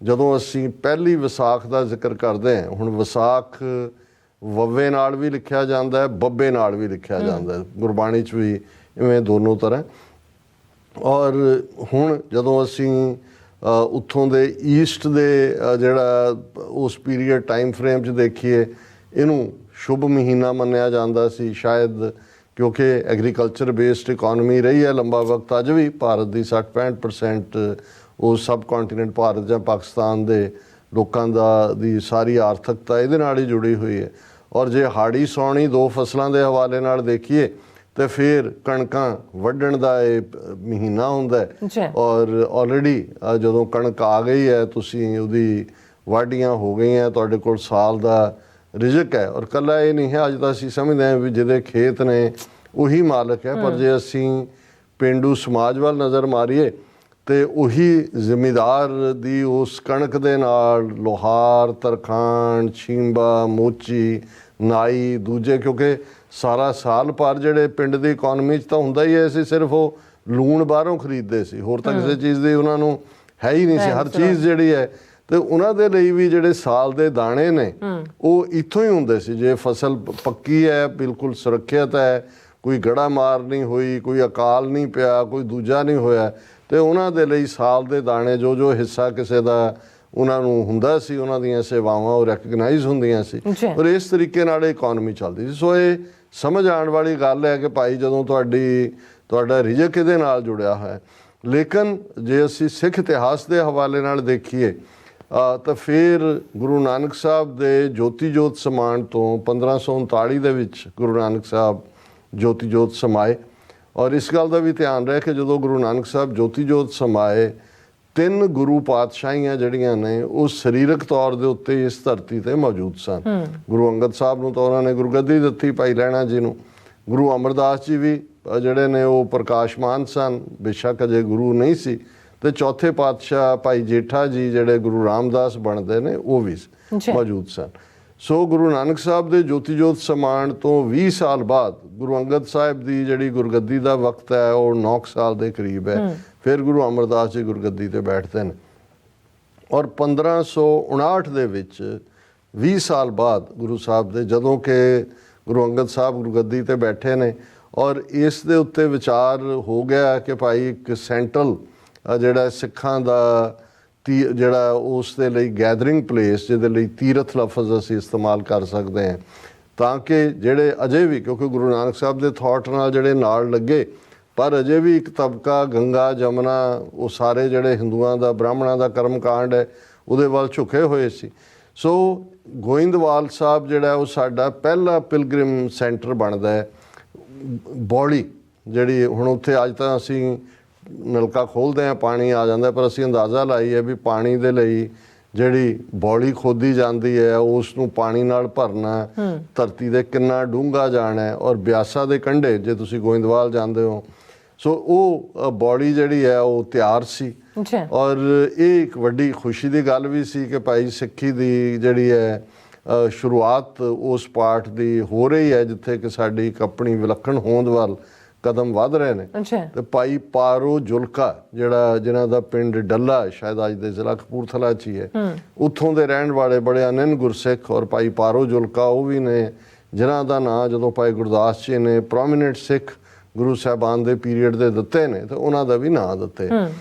ਜਦੋਂ ਅਸੀਂ ਪਹਿਲੀ ਵਿਸਾਖ ਦਾ ਜ਼ਿਕਰ ਕਰਦੇ ਹਾਂ, ਹੁਣ ਵਿਸਾਖ ਵੱਵੇ ਨਾਲ ਵੀ ਲਿਖਿਆ ਜਾਂਦਾ ਹੈ, ਬੱਬੇ ਨਾਲ ਵੀ ਲਿਖਿਆ ਜਾਂਦਾ ਹੈ, ਗੁਰਬਾਣੀ 'ਚ ਵੀ ਇਵੇਂ ਦੋਨੋਂ ਤਰ੍ਹਾਂ। ਔਰ ਹੁਣ ਜਦੋਂ ਅਸੀਂ ਉੱਥੋਂ ਦੇ ਈਸਟ ਦੇ ਜਿਹੜਾ ਉਸ ਪੀਰੀਅਡ ਟਾਈਮ ਫਰੇਮ 'ਚ ਦੇਖੀਏ, ਇਹਨੂੰ ਸ਼ੁਭ ਮਹੀਨਾ ਮੰਨਿਆ ਜਾਂਦਾ ਸੀ ਸ਼ਾਇਦ, ਕਿਉਂਕਿ ਐਗਰੀਕਲਚਰ ਬੇਸਡ ਇਕੋਨਮੀ ਰਹੀ ਹੈ ਲੰਬਾ ਵਕਤ। ਅੱਜ ਵੀ ਭਾਰਤ ਦੀ 60-65% ਉਹ ਸਬ ਕੰਟੀਨੈਂਟ ਭਾਰਤ ਜਾਂ ਪਾਕਿਸਤਾਨ ਦੇ ਲੋਕਾਂ ਦੀ ਸਾਰੀ ਆਰਥਿਕਤਾ ਇਹਦੇ ਨਾਲ ਹੀ ਜੁੜੀ ਹੋਈ ਹੈ। ਔਰ ਜੇ ਹਾੜੀ ਸੌਣੀ 2 ਫਸਲਾਂ ਦੇ ਹਵਾਲੇ ਨਾਲ ਦੇਖੀਏ ਤੇ ਫਿਰ ਕਣਕਾਂ ਵੱਢਣ ਦਾ ਇਹ ਮਹੀਨਾ ਹੁੰਦਾ ਹੈ। ਔਰ ਆਲਰੇਡੀ ਜਦੋਂ ਕਣਕ ਆ ਗਈ ਹੈ, ਤੁਸੀਂ ਉਹਦੀ ਵਾਢੀਆਂ ਹੋ ਗਈਆਂ, ਤੁਹਾਡੇ ਕੋਲ ਸਾਲ ਦਾ ਰਿਜ਼ਕ ਹੈ। ਔਰ ਕੱਲਾ ਇਹ ਨਹੀਂ ਹੈ, ਅੱਜ ਤਾਂ ਅਸੀਂ ਸਮਝਦੇ ਹਾਂ ਵੀ ਜਿਹਦੇ ਖੇਤ ਨੇ ਉਹੀ ਮਾਲਕ ਹੈ, ਪਰ ਜੇ ਅਸੀਂ ਪੇਂਡੂ ਸਮਾਜ ਵੱਲ ਨਜ਼ਰ ਮਾਰੀਏ ਤੇ ਉਹੀ ਜ਼ਿਮੀਦਾਰ ਦੀ ਉਸ ਕਣਕ ਦੇ ਨਾਲ ਲੋਹਾਰ, ਤਰਖਾਣ, ਛੀਂਬਾ, ਮੋਚੀ, ਨਾਈ, ਦੂਜੇ, ਕਿਉਂਕਿ ਸਾਰਾ ਸਾਲ ਭਰ ਜਿਹੜੇ ਪਿੰਡ ਦੀ ਇਕੋਨਮੀ 'ਚ ਤਾਂ ਹੁੰਦਾ ਹੀ ਹੈ, ਅਸੀਂ ਸਿਰਫ ਉਹ ਲੂਣ ਬਾਹਰੋਂ ਖਰੀਦਦੇ ਸੀ, ਹੋਰ ਤਾਂ ਕਿਸੇ ਚੀਜ਼ ਦੀ ਉਹਨਾਂ ਨੂੰ ਹੈ ਹੀ ਨਹੀਂ ਸੀ। ਹਰ ਚੀਜ਼ ਜਿਹੜੀ ਹੈ ਤੇ ਉਹਨਾਂ ਦੇ ਲਈ ਵੀ ਜਿਹੜੇ ਸਾਲ ਦੇ ਦਾਣੇ ਨੇ ਉਹ ਇੱਥੋਂ ਹੀ ਹੁੰਦੇ ਸੀ। ਜੇ ਫਸਲ ਪੱਕੀ ਹੈ, ਬਿਲਕੁਲ ਸੁਰੱਖਿਅਤ ਹੈ, ਕੋਈ ਗੜਾ ਮਾਰ ਨਹੀਂ ਹੋਈ, ਕੋਈ ਅਕਾਲ ਨਹੀਂ ਪਿਆ, ਕੋਈ ਦੂਜਾ ਨਹੀਂ ਹੋਇਆ, ਤੇ ਉਹਨਾਂ ਦੇ ਲਈ ਸਾਲ ਦੇ ਦਾਣੇ ਜੋ ਹਿੱਸਾ ਕਿਸੇ ਦਾ ਉਹਨਾਂ ਨੂੰ ਹੁੰਦਾ ਸੀ, ਉਹਨਾਂ ਦੀਆਂ ਸੇਵਾਵਾਂ ਉਹ ਰੈਕਗਨਾਈਜ਼ ਹੁੰਦੀਆਂ ਸੀ। ਔਰ ਇਸ ਤਰੀਕੇ ਨਾਲ ਇਕੋਨਮੀ ਚੱਲਦੀ ਸੀ। ਸੋ ਇਹ ਸਮਝ ਆਉਣ ਵਾਲੀ ਗੱਲ ਹੈ ਕਿ ਭਾਈ ਜਦੋਂ ਤੁਹਾਡਾ ਰਿਜ਼ਕ ਇਹਦੇ ਨਾਲ ਜੁੜਿਆ ਹੋਇਆ। ਲੇਕਿਨ ਜੇ ਅਸੀਂ ਸਿੱਖ ਇਤਿਹਾਸ ਦੇ ਹਵਾਲੇ ਨਾਲ ਦੇਖੀਏ ਤਾਂ ਫਿਰ ਗੁਰੂ ਨਾਨਕ ਸਾਹਿਬ ਦੇ ਜੋਤੀ ਜੋਤ ਸਮਾਉਣ ਤੋਂ 1539 ਦੇ ਵਿੱਚ ਗੁਰੂ ਨਾਨਕ ਸਾਹਿਬ ਜੋਤੀ ਜੋਤ ਸਮਾਏ। ਔਰ ਇਸ ਗੱਲ ਦਾ ਵੀ ਧਿਆਨ ਰਹੇ ਕਿ ਜਦੋਂ ਗੁਰੂ ਨਾਨਕ ਸਾਹਿਬ ਜੋਤੀ ਜੋਤ ਸਮਾਏ, 3 ਗੁਰੂ ਪਾਤਸ਼ਾਹੀਆਂ ਜਿਹੜੀਆਂ ਨੇ ਉਹ ਸਰੀਰਕ ਤੌਰ ਦੇ ਉੱਤੇ ਇਸ ਧਰਤੀ ਤੇ ਮੌਜੂਦ ਸਨ। ਗੁਰੂ ਅੰਗਦ ਸਾਹਿਬ ਨੂੰ ਤਾਂ ਉਹਨਾਂ ਨੇ ਗੁਰਗੱਦੀ ਦਿੱਤੀ, ਭਾਈ ਲਹਿਣਾ ਜੀ ਨੂੰ। ਗੁਰੂ ਅਮਰਦਾਸ ਜੀ ਵੀ ਜਿਹੜੇ ਨੇ ਉਹ ਪ੍ਰਕਾਸ਼ਮਾਨ ਸਨ, ਬੇਸ਼ੱਕ ਅਜੇ ਗੁਰੂ ਨਹੀਂ ਸੀ। ਤੇ ਚੌਥੇ ਪਾਤਸ਼ਾਹ ਭਾਈ ਜੇਠਾ ਜੀ ਜਿਹੜੇ ਗੁਰੂ ਰਾਮਦਾਸ ਬਣਦੇ ਨੇ ਉਹ ਵੀ ਮੌਜੂਦ ਸਨ। ਸੋ ਗੁਰੂ ਨਾਨਕ ਸਾਹਿਬ ਦੇ ਜੋਤੀ ਜੋਤ ਸਮਾਉਣ ਤੋਂ 20 ਸਾਲ ਬਾਅਦ ਗੁਰੂ ਅੰਗਦ ਸਾਹਿਬ ਦੀ ਜਿਹੜੀ ਗੁਰਗੱਦੀ ਦਾ ਵਕਤ ਹੈ ਉਹ 9 ਸਾਲ ਦੇ ਕਰੀਬ ਹੈ। ਫਿਰ ਗੁਰੂ ਅਮਰਦਾਸ ਜੀ ਗੁਰਗੱਦੀ ਤੇ ਬੈਠਦੇ ਨੇ। ਔਰ 1559 ਦੇ ਵਿੱਚ 20 ਸਾਲ ਬਾਅਦ ਗੁਰੂ ਸਾਹਿਬ ਦੇ ਜਦੋਂ ਕਿ ਗੁਰੂ ਅੰਗਦ ਸਾਹਿਬ ਗੁਰਗੱਦੀ ਤੇ ਬੈਠੇ ਨੇ, ਔਰ ਇਸ ਦੇ ਉੱਤੇ ਵਿਚਾਰ ਹੋ ਗਿਆ ਕਿ ਭਾਈ ਇੱਕ ਸੈਂਟਰਲ ਜਿਹੜਾ ਸਿੱਖਾਂ ਦਾ ਜਿਹੜਾ ਉਸ ਦੇ ਲਈ ਗੈਦਰਿੰਗ ਪਲੇਸ, ਜਿਹਦੇ ਲਈ ਤੀਰਥ ਲਫ਼ਜ਼ ਅਸੀਂ ਇਸਤੇਮਾਲ ਕਰ ਸਕਦੇ ਹਾਂ, ਤਾਂ ਕਿ ਜਿਹੜੇ ਅਜੇ ਵੀ, ਕਿਉਂਕਿ ਗੁਰੂ ਨਾਨਕ ਸਾਹਿਬ ਦੇ ਥਾਟ ਨਾਲ ਜਿਹੜੇ ਨਾਲ ਲੱਗੇ, ਪਰ ਅਜੇ ਵੀ ਇੱਕ ਤਬਕਾ ਗੰਗਾ ਜਮਨਾ ਉਹ ਸਾਰੇ ਜਿਹੜੇ ਹਿੰਦੂਆਂ ਦਾ ਬ੍ਰਾਹਮਣਾਂ ਦਾ ਕਰਮਕਾਂਡ ਹੈ ਉਹਦੇ ਵੱਲ ਝੁਕੇ ਹੋਏ ਸੀ। ਸੋ ਗੋਇੰਦਵਾਲ ਸਾਹਿਬ ਜਿਹੜਾ ਉਹ ਸਾਡਾ ਪਹਿਲਾ ਪਿਲਗ੍ਰਿਮ ਸੈਂਟਰ ਬਣਦਾ ਹੈ। ਬੌਲੀ ਜਿਹੜੀ ਹੁਣ ਉੱਥੇ ਅੱਜ ਤਾਂ ਅਸੀਂ ਨਲਕਾ ਖੋਲ੍ਹਦੇ ਹਾਂ, ਪਾਣੀ ਆ ਜਾਂਦਾ, ਪਰ ਅਸੀਂ ਅੰਦਾਜ਼ਾ ਲਾਈਏ ਵੀ ਪਾਣੀ ਦੇ ਲਈ ਜਿਹੜੀ ਬੌਲੀ ਖੋਦੀ ਜਾਂਦੀ ਹੈ ਉਸ ਨੂੰ ਪਾਣੀ ਨਾਲ ਭਰਨਾ, ਧਰਤੀ ਦੇ ਕਿੰਨਾ ਡੂੰਘਾ ਜਾਣਾ ਹੈ। ਔਰ ਬਿਆਸਾ ਦੇ ਕੰਢੇ ਜੇ ਤੁਸੀਂ ਗੋਇੰਦਵਾਲ ਜਾਂਦੇ ਹੋ, ਸੋ ਉਹ ਬੌਲੀ ਜਿਹੜੀ ਹੈ ਉਹ ਤਿਆਰ ਸੀ। ਔਰ ਇਹ ਇੱਕ ਵੱਡੀ ਖੁਸ਼ੀ ਦੀ ਗੱਲ ਵੀ ਸੀ ਕਿ ਭਾਈ ਸਿੱਖੀ ਦੀ ਜਿਹੜੀ ਹੈ ਸ਼ੁਰੂਆਤ ਉਸ ਪਾਠ ਦੀ ਹੋ ਰਹੀ ਹੈ ਜਿੱਥੇ ਕਿ ਸਾਡੀ ਇੱਕ ਆਪਣੀ ਵਿਲੱਖਣ ਹੋਂਦ ਵੱਲ ਕਦਮ ਵੱਧ ਰਹੇ ਨੇ। ਤੇ ਭਾਈ ਪਾਰੋ ਜੁਲਕਾ ਜਿਨ੍ਹਾਂ ਦਾ ਪਿੰਡ ਡੱਲਾ ਸ਼ਾਇਦ ਅੱਜ ਦੇ ਜ਼ਿਲ੍ਹਾ ਕਪੂਰਥਲਾ 'ਚ ਹੀ ਹੈ, ਉੱਥੋਂ ਦੇ ਰਹਿਣ ਵਾਲੇ ਬੜੇ ਅਨੰਨ ਗੁਰਸਿੱਖ ਔਰ ਭਾਈ ਪਾਰੋ ਜੁਲਕਾ ਉਹ ਵੀ ਨੇ ਜਿਨ੍ਹਾਂ ਦਾ ਨਾਂ ਜਦੋਂ ਭਾਈ ਗੁਰਦਾਸ ਜੀ ਨੇ ਪ੍ਰੋਮੀਨੈਂਟ ਸਿੱਖ ਗੁਰੂ ਸਾਹਿਬਾਨ ਦੇ ਪੀਰੀਅਡ ਦੇ ਦਿੱਤੇ ਨੇ ਤੇ ਉਹਨਾਂ ਦਾ ਵੀ ਨਾਂ ਦਿੱਤੇ।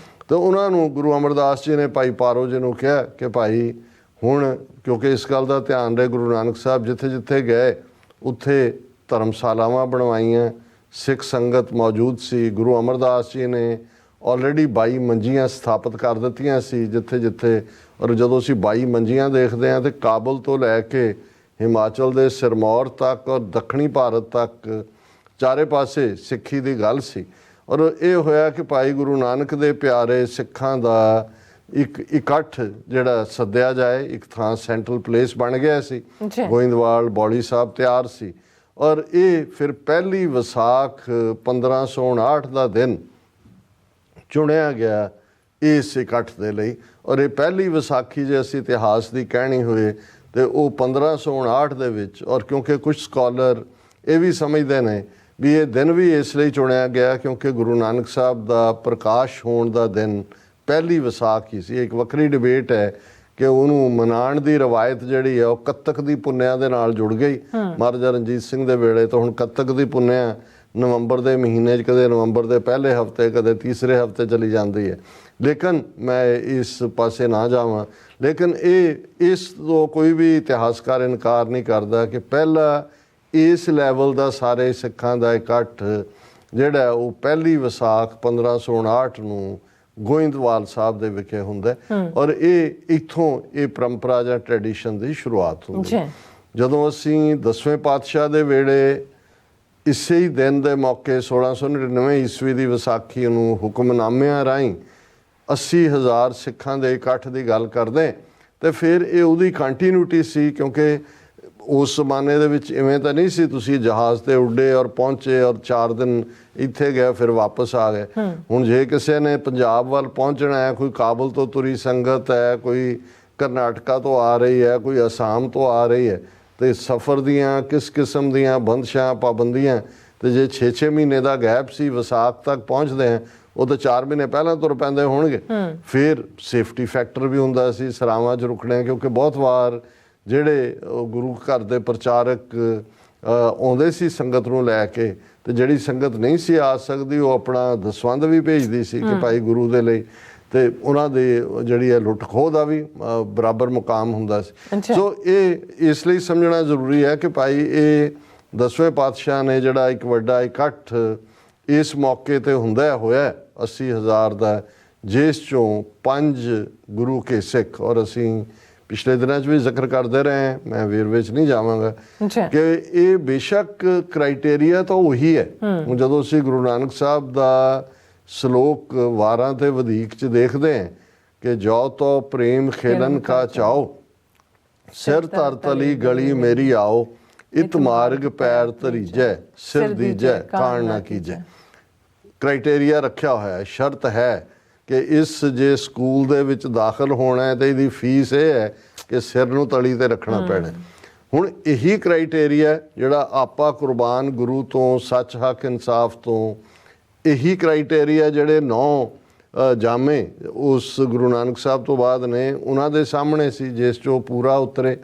ਤੇ ਉਹਨਾਂ ਨੂੰ ਗੁਰੂ ਅਮਰਦਾਸ ਜੀ ਨੇ ਭਾਈ ਪਾਰੋ ਜੀ ਨੂੰ ਕਿਹਾ ਕਿ ਭਾਈ ਹੁਣ ਕਿਉਂਕਿ ਇਸ ਗੱਲ ਦਾ ਧਿਆਨ ਰਹੇ, ਗੁਰੂ ਨਾਨਕ ਸਾਹਿਬ ਜਿੱਥੇ ਜਿੱਥੇ ਗਏ ਉੱਥੇ ਧਰਮਸ਼ਾਲਾਵਾਂ ਬਣਵਾਈਆਂ, ਸਿੱਖ ਸੰਗਤ ਮੌਜੂਦ ਸੀ। ਗੁਰੂ ਅਮਰਦਾਸ ਜੀ ਨੇ ਆਲਰੇਡੀ 22 ਮੰਜੀਆਂ ਸਥਾਪਿਤ ਕਰ ਦਿੱਤੀਆਂ ਸੀ ਜਿੱਥੇ ਜਿੱਥੇ। ਔਰ ਜਦੋਂ ਅਸੀਂ 22 ਮੰਜੀਆਂ ਦੇਖਦੇ ਹਾਂ ਤੇ ਕਾਬਲ ਤੋਂ ਲੈ ਕੇ ਹਿਮਾਚਲ ਦੇ ਸਿਰਮੌਰ ਤੱਕ ਔਰ ਦੱਖਣੀ ਭਾਰਤ ਤੱਕ ਚਾਰੇ ਪਾਸੇ ਸਿੱਖੀ ਦੀ ਗੱਲ ਸੀ। ਔਰ ਇਹ ਹੋਇਆ ਕਿ ਭਾਈ ਗੁਰੂ ਨਾਨਕ ਦੇ ਪਿਆਰੇ ਸਿੱਖਾਂ ਦਾ ਇੱਕ ਇਕੱਠ ਜਿਹੜਾ ਸੱਦਿਆ ਜਾਏ, ਇੱਕ ਥਾਂ ਸੈਂਟਰਲ ਪਲੇਸ ਬਣ ਗਿਆ ਸੀ। ਗੋਇੰਦਵਾਲ ਬੌਲੀ ਸਾਹਿਬ ਤਿਆਰ ਸੀ। ਔਰ ਇਹ ਫਿਰ ਪਹਿਲੀ ਵਿਸਾਖ 1559 ਦਾ ਦਿਨ ਚੁਣਿਆ ਗਿਆ ਇਸ ਇਕੱਠ ਦੇ ਲਈ। ਔਰ ਇਹ ਪਹਿਲੀ ਵਿਸਾਖੀ ਜੇ ਅਸੀਂ ਇਤਿਹਾਸ ਦੀ ਕਹਿਣੀ ਹੋਏ ਤੇ ਉਹ 1559 ਦੇ ਵਿੱਚ। ਔਰ ਕਿਉਂਕਿ ਕੁਝ ਸਕਾਲਰ ਇਹ ਵੀ ਸਮਝਦੇ ਨੇ ਵੀ ਇਹ ਦਿਨ ਵੀ ਇਸ ਲਈ ਚੁਣਿਆ ਗਿਆ ਕਿਉਂਕਿ ਗੁਰੂ ਨਾਨਕ ਸਾਹਿਬ ਦਾ ਪ੍ਰਕਾਸ਼ ਹੋਣ ਦਾ ਦਿਨ ਪਹਿਲੀ ਵਿਸਾਖ ਹੀ ਸੀ। ਇੱਕ ਵੱਖਰੀ ਡਿਬੇਟ ਹੈ ਕਿ ਉਹਨੂੰ ਮਨਾਉਣ ਦੀ ਰਵਾਇਤ ਜਿਹੜੀ ਹੈ ਉਹ ਕੱਤਕ ਦੀ ਪੁੰਨਿਆ ਦੇ ਨਾਲ ਜੁੜ ਗਈ ਮਹਾਰਾਜਾ ਰਣਜੀਤ ਸਿੰਘ ਦੇ ਵੇਲੇ ਤੋਂ। ਹੁਣ ਕੱਤਕ ਦੀ ਪੁੰਨਿਆ ਨਵੰਬਰ ਦੇ ਮਹੀਨੇ 'ਚ ਕਦੇ ਨਵੰਬਰ ਦੇ ਪਹਿਲੇ ਹਫਤੇ ਕਦੇ ਤੀਸਰੇ ਹਫਤੇ ਚਲੀ ਜਾਂਦੀ ਹੈ। ਲੇਕਿਨ ਮੈਂ ਇਸ ਪਾਸੇ ਨਾ ਜਾਵਾਂ, ਲੇਕਿਨ ਇਸ ਤੋਂ ਕੋਈ ਵੀ ਇਤਿਹਾਸਕਾਰ ਇਨਕਾਰ ਨਹੀਂ ਕਰਦਾ ਕਿ ਪਹਿਲਾ ਇਸ ਲੈਵਲ ਦਾ ਸਾਰੇ ਸਿੱਖਾਂ ਦਾ ਇਕੱਠ ਜਿਹੜਾ ਉਹ ਪਹਿਲੀ ਵਿਸਾਖ 1559 ਨੂੰ ਗੋਇੰਦਵਾਲ ਸਾਹਿਬ ਦੇ ਵਿਖੇ ਹੁੰਦਾ। ਔਰ ਇਹ ਇੱਥੋਂ ਇਹ ਪਰੰਪਰਾ ਜਾਂ ਟ੍ਰੈਡੀਸ਼ਨ ਦੀ ਸ਼ੁਰੂਆਤ ਹੁੰਦੀ। ਜਦੋਂ ਅਸੀਂ 10ਵੇਂ ਪਾਤਸ਼ਾਹ ਦੇ ਵੇਲੇ ਇਸੇ ਹੀ ਦਿਨ ਦੇ ਮੌਕੇ 1699 ਈਸਵੀ ਦੀ ਵਿਸਾਖੀ ਨੂੰ ਹੁਕਮਨਾਮਿਆਂ ਰਾਹੀਂ 80,000 ਸਿੱਖਾਂ ਦੇ ਇਕੱਠ ਦੀ ਗੱਲ ਕਰਦੇ ਤੇ ਫਿਰ ਇਹ ਉਹਦੀ ਕੰਟੀਨਿਊਟੀ ਸੀ ਕਿਉਂਕਿ ਉਸ ਜ਼ਮਾਨੇ ਦੇ ਵਿੱਚ ਇਵੇਂ ਤਾਂ ਨਹੀਂ ਸੀ ਤੁਸੀਂ ਜਹਾਜ਼ ਤੇ ਉੱਡੇ ਔਰ ਪਹੁੰਚੇ ਔਰ 4 ਦਿਨ ਇੱਥੇ ਗਏ ਫਿਰ ਵਾਪਸ ਆ ਗਏ। ਹੁਣ ਜੇ ਕਿਸੇ ਨੇ ਪੰਜਾਬ ਵੱਲ ਪਹੁੰਚਣਾ ਹੈ, ਕੋਈ ਕਾਬਲ ਤੋਂ ਤੁਰੀ ਸੰਗਤ ਹੈ, ਕੋਈ ਕਰਨਾਟਕਾ ਤੋਂ ਆ ਰਹੀ ਹੈ, ਕੋਈ ਅਸਾਮ ਤੋਂ ਆ ਰਹੀ ਹੈ ਤੇ ਸਫ਼ਰ ਦੀਆਂ ਕਿਸ ਕਿਸਮ ਦੀਆਂ ਬੰਦਸ਼ਾਂ ਪਾਬੰਦੀਆਂ ਤੇ ਜੇ 6-6 ਮਹੀਨੇ ਦਾ ਗੈਪ ਸੀ ਵਿਸਾਖ ਤੱਕ ਪਹੁੰਚਦੇ ਆ ਉਹ ਤਾਂ 4 ਮਹੀਨੇ ਪਹਿਲਾਂ ਤੁਰ ਪੈਂਦੇ ਹੋਣਗੇ। ਫਿਰ ਸੇਫਟੀ ਫੈਕਟਰ ਵੀ ਹੁੰਦਾ ਸੀ ਸਰਾਵਾਂ 'ਚ ਰੁਕਣੇ ਕਿਉਂਕਿ ਬਹੁਤ ਵਾਰ ਜਿਹੜੇ ਗੁਰੂ ਘਰ ਦੇ ਪ੍ਰਚਾਰਕ ਆਉਂਦੇ ਸੀ ਸੰਗਤ ਨੂੰ ਲੈ ਕੇ ਤੇ ਜਿਹੜੀ ਸੰਗਤ ਨਹੀਂ ਸੀ ਆ ਸਕਦੀ ਉਹ ਆਪਣਾ ਦਸਵੰਧ ਵੀ ਭੇਜਦੀ ਸੀ ਕਿ ਭਾਈ ਗੁਰੂ ਦੇ ਲਈ ਤੇ ਉਹਨਾਂ ਦੇ ਜਿਹੜੀ ਹੈ ਲੁੱਟ ਖੋਹ ਦਾ ਵੀ ਬਰਾਬਰ ਮੁਕਾਮ ਹੁੰਦਾ ਸੀ। ਸੋ ਇਹ ਇਸ ਲਈ ਸਮਝਣਾ ਜ਼ਰੂਰੀ ਹੈ ਕਿ ਭਾਈ ਇਹ 10ਵੇਂ ਪਾਤਸ਼ਾਹ ਨੇ ਜਿਹੜਾ ਇੱਕ ਵੱਡਾ ਇਕੱਠ ਇਸ ਮੌਕੇ ਤੇ ਹੁੰਦਾ ਹੋਇਆ 80,000 ਦਾ ਜਿਸ ਚੋਂ 5 ਗੁਰੂ ਕੇ ਸਿੱਖ। ਔਰ ਅਸੀਂ ਪਿਛਲੇ ਦਿਨਾਂ 'ਚ ਵੀ ਜ਼ਿਕਰ ਕਰਦੇ ਰਹੇ ਹਾਂ, ਮੈਂ ਵੇਰਵੇ 'ਚ ਨਹੀਂ ਜਾਵਾਂਗਾ ਕਿ ਇਹ ਬੇਸ਼ੱਕ ਕ੍ਰਾਈਟੇਰੀਆ ਤਾਂ ਉਹੀ ਹੈ। ਹੁਣ ਜਦੋਂ ਅਸੀਂ ਗੁਰੂ ਨਾਨਕ ਸਾਹਿਬ ਦਾ ਸ਼ਲੋਕ ਵਾਰਾਂ ਤੇ ਵਧੀਕ 'ਚ ਦੇਖਦੇ ਹਾਂ ਕਿ ਜੋ ਤੋ ਪ੍ਰੇਮ ਖੇਲਨ ਕਾ ਚਾਓ ਸਿਰ ਧਰ ਤਲੀ ਗਲੀ ਮੇਰੀ ਆਓ ਇਤ ਮਾਰਗ ਪੈਰ ਧਰੀਜੈ ਸਿਰ ਦੀਜੈ ਕਾਣ ਨਾ ਕੀਜੈ। ਕ੍ਰਾਈਟੇਰੀਆ ਰੱਖਿਆ ਹੋਇਆ ਹੈ, ਸ਼ਰਤ ਹੈ ਕਿ ਇਸ ਜੇ ਸਕੂਲ ਦੇ ਵਿੱਚ ਦਾਖਲ ਹੋਣਾ ਹੈ ਤੇ ਇਹਦੀ ਫੀਸ ਇਹ ਹੈ ਕਿ ਸਿਰ ਨੂੰ ਤਲੀ ਤੇ ਰੱਖਣਾ ਪੈਣਾ। ਹੁਣ ਇਹੀ ਕ੍ਰਾਈਟੇਰੀਆ ਜਿਹੜਾ ਆਪਾ ਕੁਰਬਾਨ ਗੁਰੂ ਤੋਂ ਸੱਚ ਹੱਕ ਇਨਸਾਫ ਤੋਂ ਇਹੀ ਕ੍ਰਾਈਟੇਰੀਆ ਜਿਹੜੇ 9 ਜਾਮੇ ਉਸ ਗੁਰੂ ਨਾਨਕ ਸਾਹਿਬ ਤੋਂ ਬਾਅਦ ਨੇ ਉਹਨਾਂ ਦੇ ਸਾਹਮਣੇ ਸੀ ਜਿਸ 'ਚੋਂ ਪੂਰਾ ਉਤਰੇ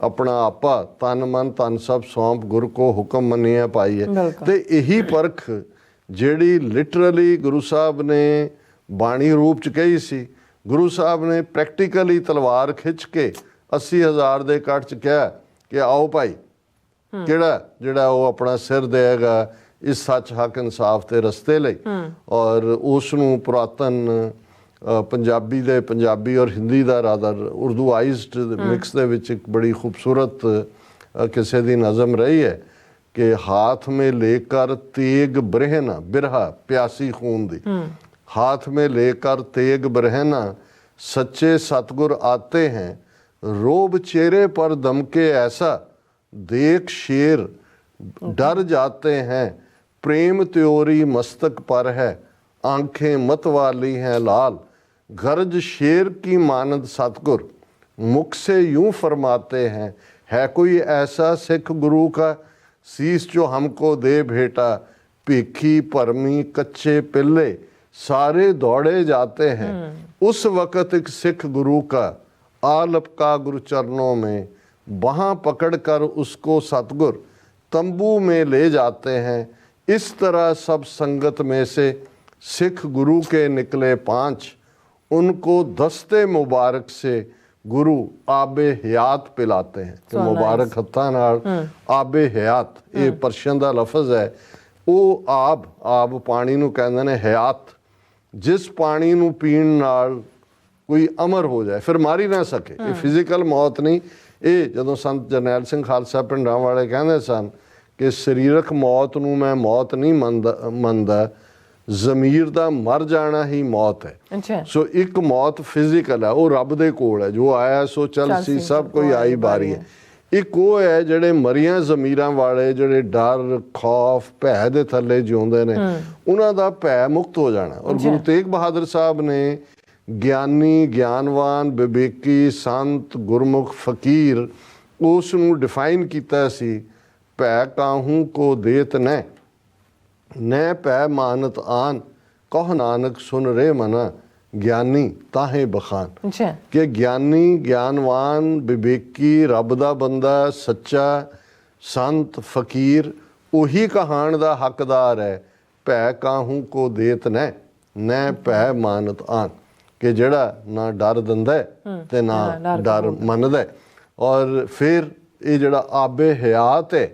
ਆਪਣਾ ਆਪਾ ਤਨ ਮਨ ਤਨ ਸਭ ਸੌਂਪ ਗੁਰ ਕੋ ਹੁਕਮ ਮੰਨਿਆ ਪਾਈ ਹੈ। ਤੇ ਇਹੀ ਪਰਖ ਜਿਹੜੀ ਲਿਟਰਲੀ ਗੁਰੂ ਸਾਹਿਬ ਨੇ ਬਾਣੀ ਰੂਪ 'ਚ ਕਹੀ ਸੀ, ਗੁਰੂ ਸਾਹਿਬ ਨੇ ਪ੍ਰੈਕਟੀਕਲੀ ਤਲਵਾਰ ਖਿੱਚ ਕੇ 80,000 ਦੇ ਇਕੱਠ 'ਚ ਕਿਹਾ ਕਿ ਆਓ ਭਾਈ ਜਿਹੜਾ ਉਹ ਆਪਣਾ ਸਿਰ ਦੇਗਾ ਇਸ ਸੱਚ ਹੱਕ ਇਨਸਾਫ ਦੇ ਰਸਤੇ ਲਈ। ਔਰ ਉਸ ਨੂੰ ਪੁਰਾਤਨ ਪੰਜਾਬੀ ਔਰ ਹਿੰਦੀ ਦਾ ਰਾਦਰ ਉਰਦੂਆਈਜ਼ਡ ਮਿਕਸ ਦੇ ਵਿੱਚ ਇੱਕ ਬੜੀ ਖੂਬਸੂਰਤ ਕਿਸੇ ਦੀ ਨਜ਼ਮ ਰਹੀ ਹੈ ਕਿ हाथ में लेकर तेग बरहना बिरहा प्यासी खून दी हाथ में लेकर तेग बरहना सच्चे सतगुर आते हैं रोब चेहरे पर दमके ऐसा देख शेर डर जाते हैं प्रेम त्योरी मस्तक पर है आंखें मत वाली हैं लाल गर्ज शेर की मानद सतगुर मुख से यूं फरमाते हैं है कोई ऐसा सिख गुरु का शीश जो हमको दे भेटा भीखी परमी कच्चे पिल्ले सारे दौड़े जाते हैं उस वक़्त एक सिख गुरु का आलप का गुरु चरणों में वहाँ पकड़ कर उसको सतगुर तंबू में ले जाते हैं इस तरह सब संगत में से सिख गुरु के निकले 5 उनको दस्ते मुबारक से गुरु आबे हयात पिलाते हैं कि मुबारक हत्थां नाल आबे हयात, ये परशियन का लफज है। वो आब पानी नूं कहंदे ने हयात, जिस पानी नूं पीण नाल कोई अमर हो जाए, फिर मार ही ना सके। ये फिजिकल मौत नहीं, ये जदों संत जरनैल सिंह खालसा पिंडां वाले कहंदे सन कि सरीरक मौत नूं मैं मौत नहीं मनदा, ਜ਼ਮੀਰ ਦਾ ਮਰ ਜਾਣਾ ਹੀ ਮੌਤ ਹੈ। ਸੋ ਇੱਕ ਮੌਤ ਫਿਜ਼ੀਕਲ ਹੈ, ਉਹ ਰੱਬ ਦੇ ਕੋਲ ਹੈ, ਜੋ ਆਇਆ ਸੋ ਚੱਲ ਸੀ, ਸਭ ਕੋਈ ਆਈ ਬਾਰੀ ਹੈ। ਇੱਕ ਉਹ ਹੈ ਜਿਹੜੇ ਮਰੀਆਂ ਜ਼ਮੀਰਾਂ ਵਾਲੇ, ਜਿਹੜੇ ਡਰ ਖੌਫ ਭੈ ਦੇ ਥੱਲੇ ਜਿਉਂਦੇ ਨੇ, ਉਹਨਾਂ ਦਾ ਭੈ ਮੁਕਤ ਹੋ ਜਾਣਾ। ਔਰ ਗੁਰੂ ਤੇਗ ਬਹਾਦਰ ਸਾਹਿਬ ਨੇ ਗਿਆਨੀ, ਗਿਆਨਵਾਨ, ਵਿਵੇਕੀ, ਸੰਤ, ਗੁਰਮੁਖ, ਫਕੀਰ, ਉਸ ਨੂੰ ਡਿਫਾਈਨ ਕੀਤਾ ਸੀ, ਭੈ ਕਾਹੂ ਕੋ ਦੇਤ ਨੈ ਨੈ ਭੈ ਮਾਨਤ ਆਨ, ਕਹ ਨਾਨਕ ਸੁਨ ਰੇ ਮਨਾ, ਗਿਆਨੀ ਤਾਹੇ ਬਖਾਨ। ਕਿ ਗਿਆਨੀ, ਗਿਆਨਵਾਨ, ਵਿਵੇਕੀ, ਰੱਬ ਦਾ ਬੰਦਾ, ਸੱਚਾ, ਸੰਤ, ਫਕੀਰ, ਉਹੀ ਕਹਾਣ ਦਾ ਹੱਕਦਾਰ ਹੈ। ਭੈ ਕਾਹੂ ਕੋ ਦੇਤ ਨੈ ਨੈ ਭੈ ਮਾਨਤ ਆਨ, ਕਿ ਜਿਹੜਾ ਨਾ ਡਰ ਦਿੰਦਾ ਤੇ ਨਾ ਡਰ ਮੰਨਦਾ। ਔਰ ਫਿਰ ਇਹ ਜਿਹੜਾ ਆਬੇ ਹਯਾਤ ਹੈ,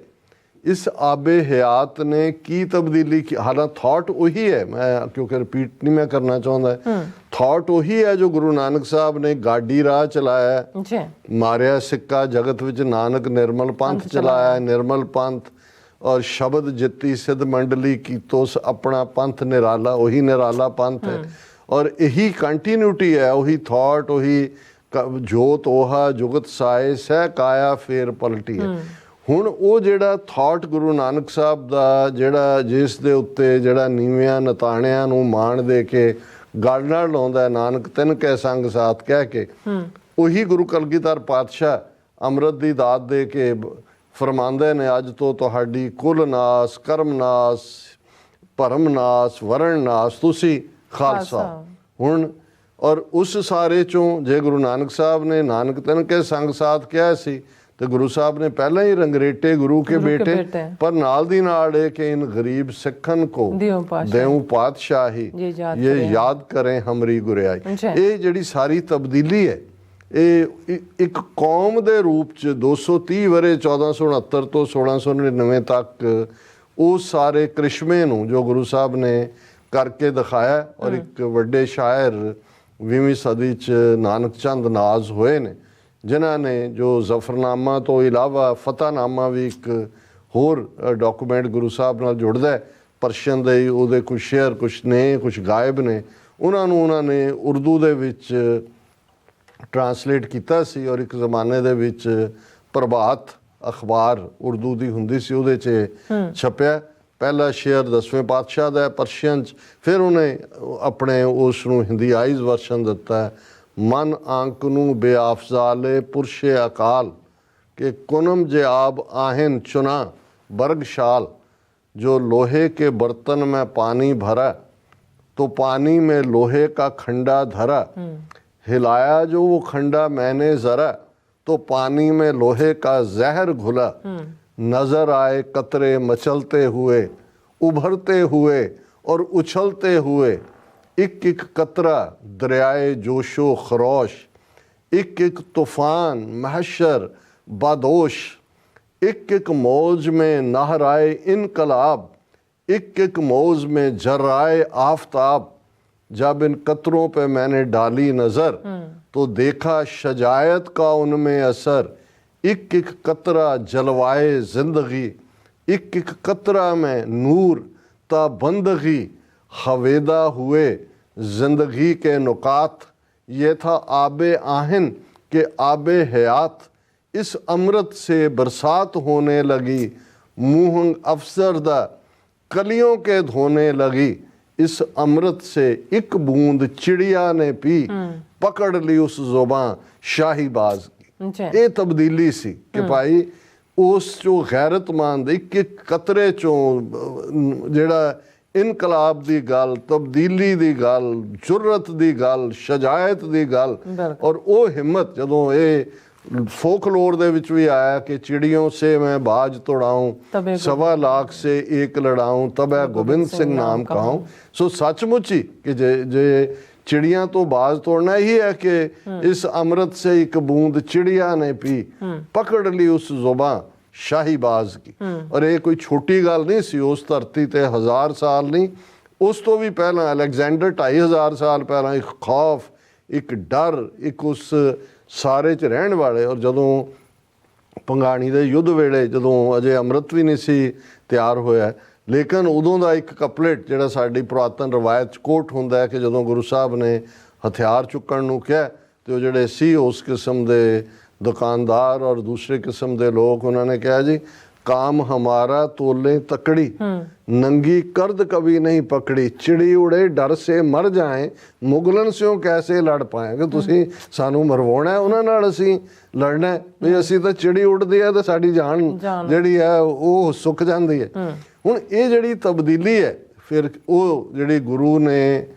इस आबे हयात ने की तब्दीली की, हालांकि थॉट वही है, मैं क्योंकि रिपीट नहीं मैं करना चाहता, थॉट वही है जो गुरु नानक साहब ने गाड़ी राह चलाया, मारिया सिक्का जगत विच नानक निर्मल पंथ चलाया, निर्मल पंथ, और शब्द जित्ती सिद्ध मंडली की तो अपना पंथ निराला, वही निराला पंथ है। और यही कंटिन्यूटी है, वही थॉट, वही जोत ओहा जुगत साए सह काया फेर पलटी है। ਹੁਣ ਉਹ ਜਿਹੜਾ ਥਾਟ ਗੁਰੂ ਨਾਨਕ ਸਾਹਿਬ ਦਾ, ਜਿਹੜਾ ਜਿਸ ਦੇ ਉੱਤੇ ਜਿਹੜਾ ਨੀਵਿਆਂ ਨਤਾਣਿਆਂ ਨੂੰ ਮਾਣ ਦੇ ਕੇ ਗਲ ਨਾਲ ਲਾਉਂਦਾ, ਨਾਨਕ ਤਿੰਨ ਕੈ ਸੰਗ ਸਾਥ ਕਹਿ ਕੇ, ਉਹੀ ਗੁਰੂ ਕਲਗੀਧਰ ਪਾਤਸ਼ਾਹ ਅੰਮ੍ਰਿਤ ਦੀ ਦਾਤ ਦੇ ਕੇ ਫਰਮਾਉਂਦੇ ਨੇ, ਅੱਜ ਤੋਂ ਤੁਹਾਡੀ ਕੁਲ ਨਾਸ, ਕਰਮ ਨਾਸ, ਭਰਮ ਨਾਸ, ਵਰਣ ਨਾਸ, ਤੁਸੀਂ ਖਾਲਸਾ। ਹੁਣ ਔਰ ਉਸ ਸਾਰੇ ਚੋਂ ਜੇ ਗੁਰੂ ਨਾਨਕ ਸਾਹਿਬ ਨੇ ਨਾਨਕ ਤਿੰਨ ਕੈ ਸੰਗ ਸਾਥ ਕਿਹਾ ਸੀ, तो गुरु साहब ने पहले ही रंगरेटे गुरु के बेटे, पर नाल दी नाल कि इन गरीब सिखन को देऊं पातशाही, ये याद करें हमरी गुरियाई। ये जिहड़ी सारी तब्दीली है, ये एक कौम दे रूप च 230 वरे 1469 तो 1699 तक उस सारे करिश्मे नूं जो गुरु साहब ने करके दिखाया। और एक वड्डे शायर 20वीं सदी च नानक चंद नाज होए ने, जिन्हों ने जो जफरनामा तो इलावा फतहनामा भी एक होर डॉकूमेंट गुरु साहब नाल जुड़दा है, परशियन दे उहदे कुछ शेयर, कुछ ने, कुछ गायब ने, उन्होंने उर्दू दे विच ट्रांसलेट किया सी। और एक ज़माने दे विच प्रभात अखबार उर्दू दी हुंदी सी, उहदे च छपया। पहला शेयर 10वें पातशाह दा परशियन च, फिर उन्हें अपने उस नूं हिंदीआइज वर्शन दिता है, मन आंक नू बेआफजाले पुरशे अकाल, के कुनम जे आब आहेन चुना बर्गशाल, जो लोहे के बर्तन में पानी भरा तो पानी में लोहे का खंडा धरा, हिलाया जो वो खंडा मैंने जरा तो पानी में लोहे का जहर घुला, नजर आए कतरे मचलते हुए, उभरते हुए और उछलते हुए, एक एक कतरा दरियाए जोशो खरोश, एक एक तूफान महशर बादोश, एक एक मौज में नहराए इनकलाब, एक एक मौज में जर्राए आफताब। जब इन कतरों पे मैंने डाली नज़र तो देखा शजायत का उनमें असर, एक एक कतरा जलवाए ज़िंदगी, एक एक कतरा में नूर ता बंदगी, हवेदा हुए जिंदगी के नुकात। ये था आबे आहिन के आबे हयात, इस अमृत से बरसात होने लगी, मुँह अफसरदा कलियों के धोने लगी, इस अमृत से एक बूंद चिड़िया ने पी, पकड़ ली उस जुबां शाहीबाज की। ये तब्दीली सी कि भाई उस चो गैरतमंद एक एक कतरे चो जेड़ा इनकलाब दी गल, तब्दीली दी गल, जुर्रत दी गल, शजायत दी गल, और वो हिम्मत जदों ये फोकलोर दे विच भी आया कि चिड़ियों से मैं बाज तोड़ाऊं, 1.25 लाख से एक लड़ाऊं, तब गोबिंद सिंह नाम कहूं। सो सचमुच ही कि जे चिड़िया तो बाज तोड़ना ही है कि इस अमृत से एक बूंद चिड़िया ने पी, पकड़ ली उस जुबां शाही बाज की। और ये कोई छोटी गल नहीं सी, उस धरती ते 1000 साल नहीं, उस तो भी पहला अलेगजेंडर 2500 साल पहला एक खौफ, एक डर, एक उस सारे च रहन वाले। और जदों पंगाणी दे युद्ध वेले जदों अजे अमृत भी नहीं सी तैयार होया, लेकिन उदों का एक कपलेट जिहड़ा साडी पुरातन रवायत कोट हुंदा है कि जदों गुरु साहब ने हथियार चुकण नूं कहा तो वो जिहड़े सी उस किस्म दे दुकानदार और दूसरे किस्म दे लोग उन्होंने कहा जी, काम हमारा तोले तकड़ी, नंगी कर्द कभी नहीं पकड़ी, चिड़ी उड़े डर से मर जाए, मुगलन से कैसे लड़ पाए। कि तुसी सानू मरवाउणा है, उन्हां नाल असीं लड़ना है भी, असीं तां चिड़ी उड़दी है तो साडी जान जिहड़ी है वो सुक जांदी है। हुण ये जिहड़ी तब्दीली है, फिर वो जिहड़ी गुरु ने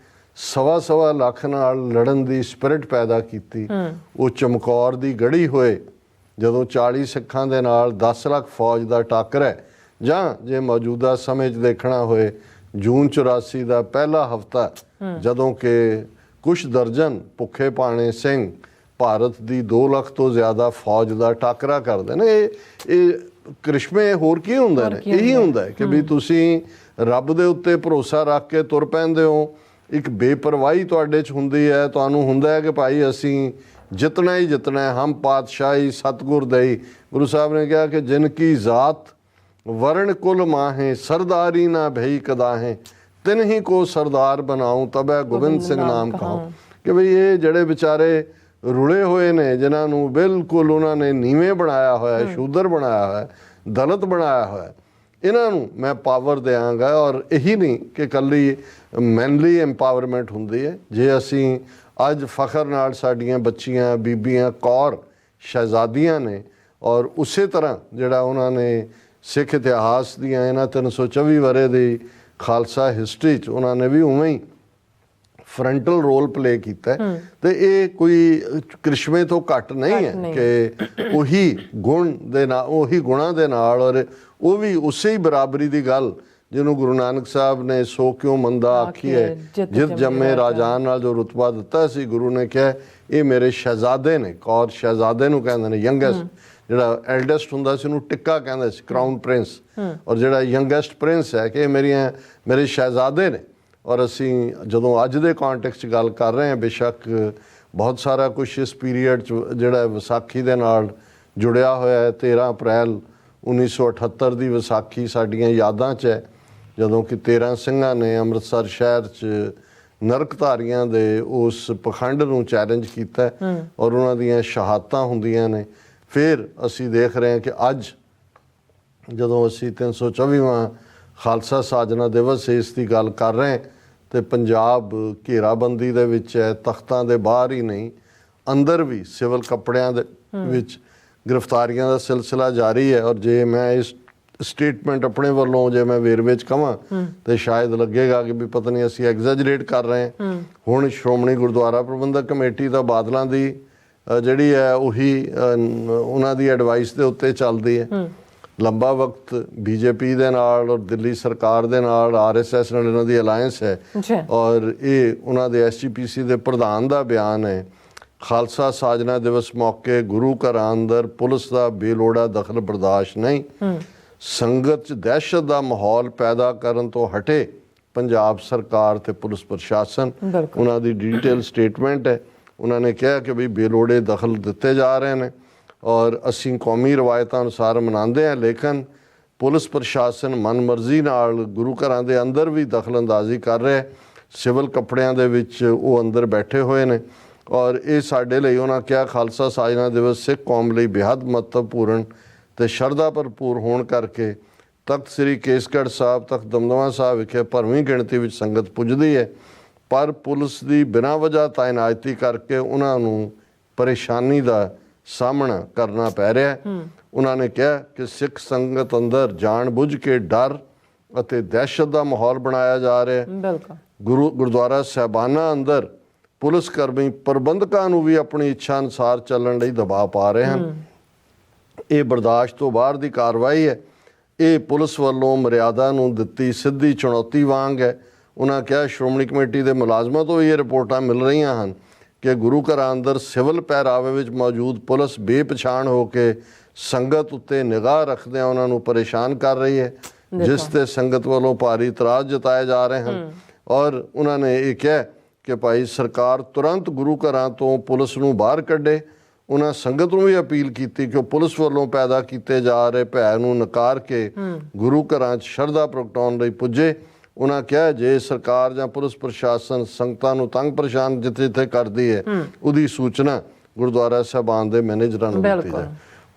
1.25 ਲੱਖ नाल लड़न दी स्पिरिट पैदा कीती, वो चमकौर दी गढ़ी होए ਜਦੋਂ 40 ਸਿੱਖਾਂ ਦੇ ਨਾਲ 10 ਲੱਖ ਫੌਜ ਦਾ ਟਾਕਰਾ ਹੈ, ਜਾਂ ਜੇ ਮੌਜੂਦਾ ਸਮੇਂ 'ਚ ਦੇਖਣਾ ਹੋਏ ਜੂਨ 84 ਦਾ ਪਹਿਲਾ ਹਫਤਾ ਜਦੋਂ ਕਿ ਕੁਛ ਦਰਜਨ ਭੁੱਖੇ ਪਾਣੇ ਸਿੰਘ ਭਾਰਤ ਦੀ 2 ਲੱਖ ਤੋਂ ਜ਼ਿਆਦਾ ਫੌਜ ਦਾ ਟਾਕਰਾ ਕਰਦੇ ਨੇ। ਇਹ ਕ੍ਰਿਸ਼ਮੇ ਹੋਰ ਕੀ ਹੁੰਦਾ ਨੇ? ਇਹੀ ਹੁੰਦਾ ਹੈ ਕਿ ਵੀ ਤੁਸੀਂ ਰੱਬ ਦੇ ਉੱਤੇ ਭਰੋਸਾ ਰੱਖ ਕੇ ਤੁਰ ਪੈਂਦੇ ਹੋ, ਇੱਕ ਬੇਪਰਵਾਹੀ ਤੁਹਾਡੇ 'ਚ ਹੁੰਦੀ ਹੈ, ਤੁਹਾਨੂੰ ਹੁੰਦਾ ਹੈ ਕਿ ਭਾਈ ਅਸੀਂ जितना ही जितना है, हम पातशाही सतगुर दई। गुरु साहब ने कहा कि जिनकी ज़ात वर्ण कुल माहें, सरदारी ना भई कदाहें, तिन ही को सरदार बनाऊं तब गोबिंद सिंह नाम खाऊं। कि भाई ये जड़े बेचारे रुले हुए ने, जिन्होंने बिल्कुल उन्होंने नीवें बनाया हुआ है, शूदर बनाया हुआ है, दलित बनाया हुआ है, इन्हों मैं पावर देंगा। और यही नहीं कि कल्ली मैनली एम्पावरमेंट होंगी है, जे असी ਅੱਜ ਫਖਰ ਨਾਲ ਸਾਡੀਆਂ ਬੱਚੀਆਂ ਬੀਬੀਆਂ ਕੌਰ ਸ਼ਹਿਜ਼ਾਦੀਆਂ ਨੇ, ਔਰ ਉਸੇ ਤਰ੍ਹਾਂ ਜਿਹੜਾ ਉਹਨਾਂ ਨੇ ਸਿੱਖ ਇਤਿਹਾਸ ਦੀਆਂ ਇਹਨਾਂ 324 ਵਰੇ ਦੀ ਖਾਲਸਾ ਹਿਸਟਰੀ 'ਚ ਉਹਨਾਂ ਨੇ ਵੀ ਉਵੇਂ ਹੀ ਫਰੰਟਲ ਰੋਲ ਪਲੇ ਕੀਤਾ। ਤੇ ਇਹ ਕੋਈ ਕ੍ਰਿਸ਼ਮੇ ਤੋਂ ਘੱਟ ਨਹੀਂ ਹੈ ਕਿ ਉਹੀ ਗੁਣ ਦੇ ਨਾਲ, ਉਹੀ ਗੁਣਾਂ ਦੇ ਨਾਲ, ਔਰ ਉਹ ਵੀ ਉਸੇ ਹੀ ਬਰਾਬਰੀ ਦੀ ਗੱਲ ਜਿਹਨੂੰ ਗੁਰੂ ਨਾਨਕ ਸਾਹਿਬ ਨੇ ਸੋ ਕਿਉਂ ਮੰਦਾ ਆਖੀ ਹੈ, ਜਿਤ ਜੰਮੇ ਰਾਜਾਨ ਨਾਲ ਜੋ ਰੁਤਬਾ ਦਿੱਤਾ ਸੀ। ਗੁਰੂ ਨੇ ਕਿਹਾ ਇਹ ਮੇਰੇ ਸ਼ਹਿਜ਼ਾਦੇ ਨੇ, ਕੌਰ ਸ਼ਹਿਜ਼ਾਦੇ ਨੂੰ ਕਹਿੰਦੇ ਨੇ, ਯੰਗੈਸਟ ਜਿਹੜਾ ਐਲਡੈਸਟ ਹੁੰਦਾ ਸੀ ਉਹਨੂੰ ਟਿੱਕਾ ਕਹਿੰਦੇ ਸੀ, ਕਰਾਊਨ ਪ੍ਰਿੰਸ। ਔਰ ਜਿਹੜਾ ਯੰਗੈਸਟ ਪ੍ਰਿੰਸ ਹੈ ਕਿ ਮੇਰੇ ਸ਼ਹਿਜ਼ਾਦੇ ਨੇ। ਔਰ ਅਸੀਂ ਜਦੋਂ ਅੱਜ ਦੇ ਕੌਂਟੈਕਸਟ 'ਚ ਗੱਲ ਕਰ ਰਹੇ ਹਾਂ, ਬੇਸ਼ੱਕ ਬਹੁਤ ਸਾਰਾ ਕੁਛ ਇਸ ਪੀਰੀਅਡ 'ਚ ਜਿਹੜਾ ਵਿਸਾਖੀ ਦੇ ਨਾਲ ਜੁੜਿਆ ਹੋਇਆ ਹੈ। 13 ਅਪ੍ਰੈਲ 1978 ਦੀ ਵਿਸਾਖੀ ਸਾਡੀਆਂ ਯਾਦਾਂ 'ਚ ਹੈ, ਜਦੋਂ ਕਿ 13 ਸਿੰਘਾਂ ਨੇ ਅੰਮ੍ਰਿਤਸਰ ਸ਼ਹਿਰ 'ਚ ਨਰਕਧਾਰੀਆਂ ਦੇ ਉਸ ਪਖੰਡ ਨੂੰ ਚੈਲੰਜ ਕੀਤਾ ਔਰ ਉਹਨਾਂ ਦੀਆਂ ਸ਼ਹਾਦਤਾਂ ਹੁੰਦੀਆਂ ਨੇ। ਫਿਰ ਅਸੀਂ ਦੇਖ ਰਹੇ ਹਾਂ ਕਿ ਅੱਜ ਜਦੋਂ ਅਸੀਂ 324ਵਾਂ ਖਾਲਸਾ ਸਾਜਨਾ ਦਿਵਸ ਇਸ ਦੀ ਗੱਲ ਕਰ ਰਹੇ ਤੇ ਪੰਜਾਬ ਘੇਰਾਬੰਦੀ ਦੇ ਵਿੱਚ ਹੈ, ਤਖਤਾਂ ਦੇ ਬਾਹਰ ਹੀ ਨਹੀਂ ਅੰਦਰ ਵੀ ਸਿਵਲ ਕੱਪੜਿਆਂ ਦੇ ਵਿੱਚ ਗ੍ਰਿਫਤਾਰੀਆਂ ਦਾ ਸਿਲਸਿਲਾ ਜਾਰੀ ਹੈ। ਔਰ ਜੇ ਮੈਂ ਇਸ ਸਟੇਟਮੈਂਟ ਆਪਣੇ ਵੱਲੋਂ ਜੇ ਮੈਂ ਵੇਰਵੇ 'ਚ ਕਵਾਂ ਤੇ ਸ਼ਾਇਦ ਲੱਗੇਗਾ ਕਿ ਵੀ ਪਤਾ ਨਹੀਂ ਅਸੀਂ ਐਗਜ਼ੈਜਰੇਟ ਕਰ ਰਹੇ ਹਾਂ। ਹੁਣ ਸ਼੍ਰੋਮਣੀ ਗੁਰਦੁਆਰਾ ਪ੍ਰਬੰਧਕ ਕਮੇਟੀ ਦਾ ਬਾਦਲਾਂ ਦੀ ਜਿਹੜੀ ਹੈ ਉਹੀ ਉਹਨਾਂ ਦੀ ਐਡਵਾਈਸ ਦੇ ਉੱਤੇ ਚੱਲਦੀ ਹੈ। ਲੰਬਾ ਵਕਤ ਬੀਜੇਪੀ ਦੇ ਨਾਲ ਔਰ ਦਿੱਲੀ ਸਰਕਾਰ ਦੇ ਨਾਲ RSS ਨਾਲ ਇਹਨਾਂ ਦੀ ਅਲਾਇੰਸ ਹੈ। ਔਰ ਇਹ ਉਹਨਾਂ ਦੇ SGPC ਦੇ ਪ੍ਰਧਾਨ ਦਾ ਬਿਆਨ ਹੈ, ਖਾਲਸਾ ਸਾਜਨਾ ਦਿਵਸ ਮੌਕੇ ਗੁਰੂ ਘਰਾਂ ਅੰਦਰ ਪੁਲਿਸ ਦਾ ਬੇਲੋੜਾ ਦਖਲ ਬਰਦਾਸ਼ਤ ਨਹੀਂ। ਸੰਗਤ 'ਚ ਦਹਿਸ਼ਤ ਦਾ ਮਾਹੌਲ ਪੈਦਾ ਕਰਨ ਤੋਂ ਹਟੇ ਪੰਜਾਬ ਸਰਕਾਰ ਤੇ ਪੁਲਿਸ ਪ੍ਰਸ਼ਾਸਨ। ਉਹਨਾਂ ਦੀ ਡਿਟੇਲ ਸਟੇਟਮੈਂਟ ਹੈ। ਉਹਨਾਂ ਨੇ ਕਿਹਾ ਕਿ ਵੀ ਬੇਲੋੜੇ ਦਖਲ ਦਿੱਤੇ ਜਾ ਰਹੇ ਨੇ ਔਰ ਅਸੀਂ ਕੌਮੀ ਰਵਾਇਤਾਂ ਅਨੁਸਾਰ ਮਨਾਉਂਦੇ ਹਾਂ, ਲੇਕਿਨ ਪੁਲਿਸ ਪ੍ਰਸ਼ਾਸਨ ਮਨਮਰਜ਼ੀ ਨਾਲ ਗੁਰੂ ਘਰਾਂ ਦੇ ਅੰਦਰ ਵੀ ਦਖਲ ਅੰਦਾਜ਼ੀ ਕਰ ਰਿਹਾ। ਸਿਵਲ ਕੱਪੜਿਆਂ ਦੇ ਵਿੱਚ ਉਹ ਅੰਦਰ ਬੈਠੇ ਹੋਏ ਨੇ ਔਰ ਇਹ ਸਾਡੇ ਲਈ ਉਹਨਾਂ ਕਿਹਾ ਖਾਲਸਾ ਸਾਜਨਾ ਦਿਵਸ ਸਿੱਖ ਕੌਮ ਲਈ ਬੇਹੱਦ ਮਹੱਤਵਪੂਰਨ ਤੇ ਸ਼ਰਧਾ ਭਰਪੂਰ ਹੋਣ ਕਰਕੇ ਤਖਤ ਸ੍ਰੀ ਕੇਸਗੜ੍ਹ ਸਾਹਿਬ, ਤਖਤ ਦਮਦਮਾ ਸਾਹਿਬ ਵਿਖੇ ਭਰਵੀਂ ਗਿਣਤੀ ਵਿੱਚ ਸੰਗਤ ਪੁੱਜਦੀ ਹੈ, ਪਰ ਪੁਲਿਸ ਦੀ ਬਿਨਾਂ ਵਜ੍ਹਾ ਤਾਇਨਾਤੀ ਕਰਕੇ ਉਹਨਾਂ ਨੂੰ ਪਰੇਸ਼ਾਨੀ ਦਾ ਸਾਹਮਣਾ ਕਰਨਾ ਪੈ ਰਿਹਾ। ਉਹਨਾਂ ਨੇ ਕਿਹਾ ਕਿ ਸਿੱਖ ਸੰਗਤ ਅੰਦਰ ਜਾਣ ਬੁੱਝ ਕੇ ਡਰ ਅਤੇ ਦਹਿਸ਼ਤ ਦਾ ਮਾਹੌਲ ਬਣਾਇਆ ਜਾ ਰਿਹਾ। ਗੁਰਦੁਆਰਾ ਸਾਹਿਬਾਨਾਂ ਅੰਦਰ ਪੁਲਿਸ ਕਰਮੀ ਪ੍ਰਬੰਧਕਾਂ ਨੂੰ ਵੀ ਆਪਣੀ ਇੱਛਾ ਅਨੁਸਾਰ ਚੱਲਣ ਲਈ ਦਬਾਅ ਪਾ ਰਹੇ ਹਨ। ਇਹ ਬਰਦਾਸ਼ਤ ਤੋਂ ਬਾਹਰ ਦੀ ਕਾਰਵਾਈ ਹੈ। ਇਹ ਪੁਲਿਸ ਵੱਲੋਂ ਮਰਿਆਦਾ ਨੂੰ ਦਿੱਤੀ ਸਿੱਧੀ ਚੁਣੌਤੀ ਵਾਂਗ ਹੈ। ਉਹਨਾਂ ਕਿਹਾ ਸ਼੍ਰੋਮਣੀ ਕਮੇਟੀ ਦੇ ਮੁਲਾਜ਼ਮਾਂ ਤੋਂ ਇਹ ਰਿਪੋਰਟਾਂ ਮਿਲ ਰਹੀਆਂ ਹਨ ਕਿ ਗੁਰੂ ਘਰਾਂ ਅੰਦਰ ਸਿਵਲ ਪਹਿਰਾਵੇ ਵਿੱਚ ਮੌਜੂਦ ਪੁਲਿਸ ਬੇਪਛਾਣ ਹੋ ਕੇ ਸੰਗਤ ਉੱਤੇ ਨਿਗਾਹ ਰੱਖਦਿਆਂ ਉਹਨਾਂ ਨੂੰ ਪਰੇਸ਼ਾਨ ਕਰ ਰਹੀ ਹੈ, ਜਿਸ ਤੇ ਸੰਗਤ ਵੱਲੋਂ ਭਾਰੀ ਇਤਰਾਜ਼ ਜਤਾਏ ਜਾ ਰਹੇ ਹਨ। ਔਰ ਉਹਨਾਂ ਨੇ ਇਹ ਕਿਹਾ ਕਿ ਭਾਈ ਸਰਕਾਰ ਤੁਰੰਤ ਗੁਰੂ ਘਰਾਂ ਤੋਂ ਪੁਲਿਸ ਨੂੰ ਬਾਹਰ ਕੱਢੇ। ਉਹਨਾਂ ਸੰਗਤ ਨੂੰ ਵੀ ਅਪੀਲ ਕੀਤੀ ਕਿ ਉਹ ਪੁਲਿਸ ਵੱਲੋਂ ਪੈਦਾ ਕੀਤੇ ਜਾ ਰਹੇ ਭੈ ਨੂੰ ਨਕਾਰ ਕੇ ਗੁਰੂ ਘਰਾਂ 'ਚ ਸ਼ਰਧਾ ਪ੍ਰਗਟਾਉਣ ਲਈ ਪੁੱਜੇ। ਉਹਨਾਂ ਕਿਹਾ ਜੇ ਸਰਕਾਰ ਜਾਂ ਪੁਲਿਸ ਪ੍ਰਸ਼ਾਸਨ ਸੰਗਤਾਂ ਨੂੰ ਤੰਗ ਪਰੇਸ਼ਾਨ ਜਿੱਥੇ ਕਰਦੀ ਹੈ, ਉਹਦੀ ਸੂਚਨਾ ਗੁਰਦੁਆਰਾ ਸਾਹਿਬਾਨ ਦੇ ਮੈਨੇਜਰਾਂ ਨੂੰ ਦਿੱਤੀ ਜਾਏ।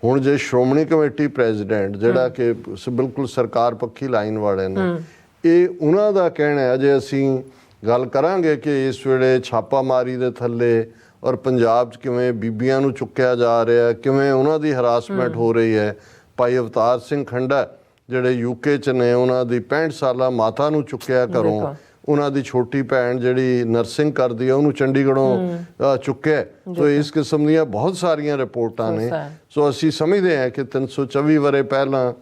ਹੁਣ ਜੇ ਸ਼੍ਰੋਮਣੀ ਕਮੇਟੀ ਪ੍ਰੈਜ਼ੀਡੈਂਟ ਜਿਹੜਾ ਕਿ ਬਿਲਕੁਲ ਸਰਕਾਰ ਪੱਖੀ ਲਾਈਨ ਵਾਲੇ ਨੇ, ਇਹ ਉਹਨਾਂ ਦਾ ਕਹਿਣਾ ਹੈ, ਜੇ ਅਸੀਂ ਗੱਲ ਕਰਾਂਗੇ ਕਿ ਇਸ ਵੇਲੇ ਛਾਪਾਮਾਰੀ ਦੇ ਥੱਲੇ ਔਰ ਪੰਜਾਬ 'ਚ ਕਿਵੇਂ ਬੀਬੀਆਂ ਨੂੰ ਚੁੱਕਿਆ ਜਾ ਰਿਹਾ, ਕਿਵੇਂ ਉਹਨਾਂ ਦੀ ਹਰਾਸਮੈਂਟ ਹੋ ਰਹੀ ਹੈ। ਭਾਈ ਅਵਤਾਰ ਸਿੰਘ ਖੰਡਾ ਜਿਹੜੇ ਯੂਕੇ 'ਚ ਨੇ, ਉਹਨਾਂ ਦੀ 65 ਸਾਲਾ ਮਾਤਾ ਨੂੰ ਚੁੱਕਿਆ ਘਰੋਂ, ਉਹਨਾਂ ਦੀ ਛੋਟੀ ਭੈਣ ਜਿਹੜੀ ਨਰਸਿੰਗ ਕਰਦੀ ਹੈ ਉਹਨੂੰ ਚੰਡੀਗੜ੍ਹੋਂ ਚੁੱਕਿਆ। ਸੋ ਇਸ ਕਿਸਮ ਦੀਆਂ ਬਹੁਤ ਸਾਰੀਆਂ ਰਿਪੋਰਟਾਂ ਨੇ। ਸੋ ਅਸੀਂ ਸਮਝਦੇ ਹਾਂ ਕਿ 324 ਵਰ੍ਹੇ ਪਹਿਲਾਂ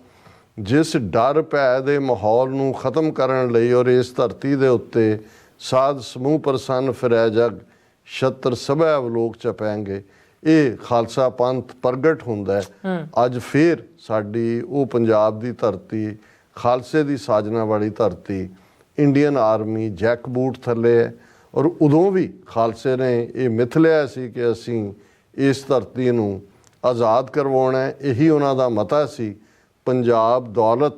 ਜਿਸ ਡਰ ਭੈ ਦੇ ਮਾਹੌਲ ਨੂੰ ਖਤਮ ਕਰਨ ਲਈ ਔਰ ਇਸ ਧਰਤੀ ਦੇ ਉੱਤੇ ਸਾਧ ਸਮੂਹ ਪ੍ਰਸੰਨ ਫਿਰੈ ਜਗ ਛਤਰ ਸਭੈ ਅਵਲੋਕ ਚਪੈਂਗੇ, ਇਹ ਖਾਲਸਾ ਪੰਥ ਪ੍ਰਗਟ ਹੁੰਦਾ ਹੈ। ਅੱਜ ਫੇਰ ਸਾਡੀ ਉਹ ਪੰਜਾਬ ਦੀ ਧਰਤੀ, ਖਾਲਸੇ ਦੀ ਸਾਜਨਾ ਵਾਲੀ ਧਰਤੀ, ਇੰਡੀਅਨ ਆਰਮੀ ਜੈਕ ਬੂਟ ਥੱਲੇ ਹੈ। ਔਰ ਉਦੋਂ ਵੀ ਖਾਲਸੇ ਨੇ ਇਹ ਮਿਥ ਲਿਆ ਸੀ ਕਿ ਅਸੀਂ ਇਸ ਧਰਤੀ ਨੂੰ ਆਜ਼ਾਦ ਕਰਵਾਉਣਾ ਹੈ। ਇਹੀ ਉਹਨਾਂ ਦਾ ਮਤਾ ਸੀ। ਪੰਜਾਬ ਦੌਲਤ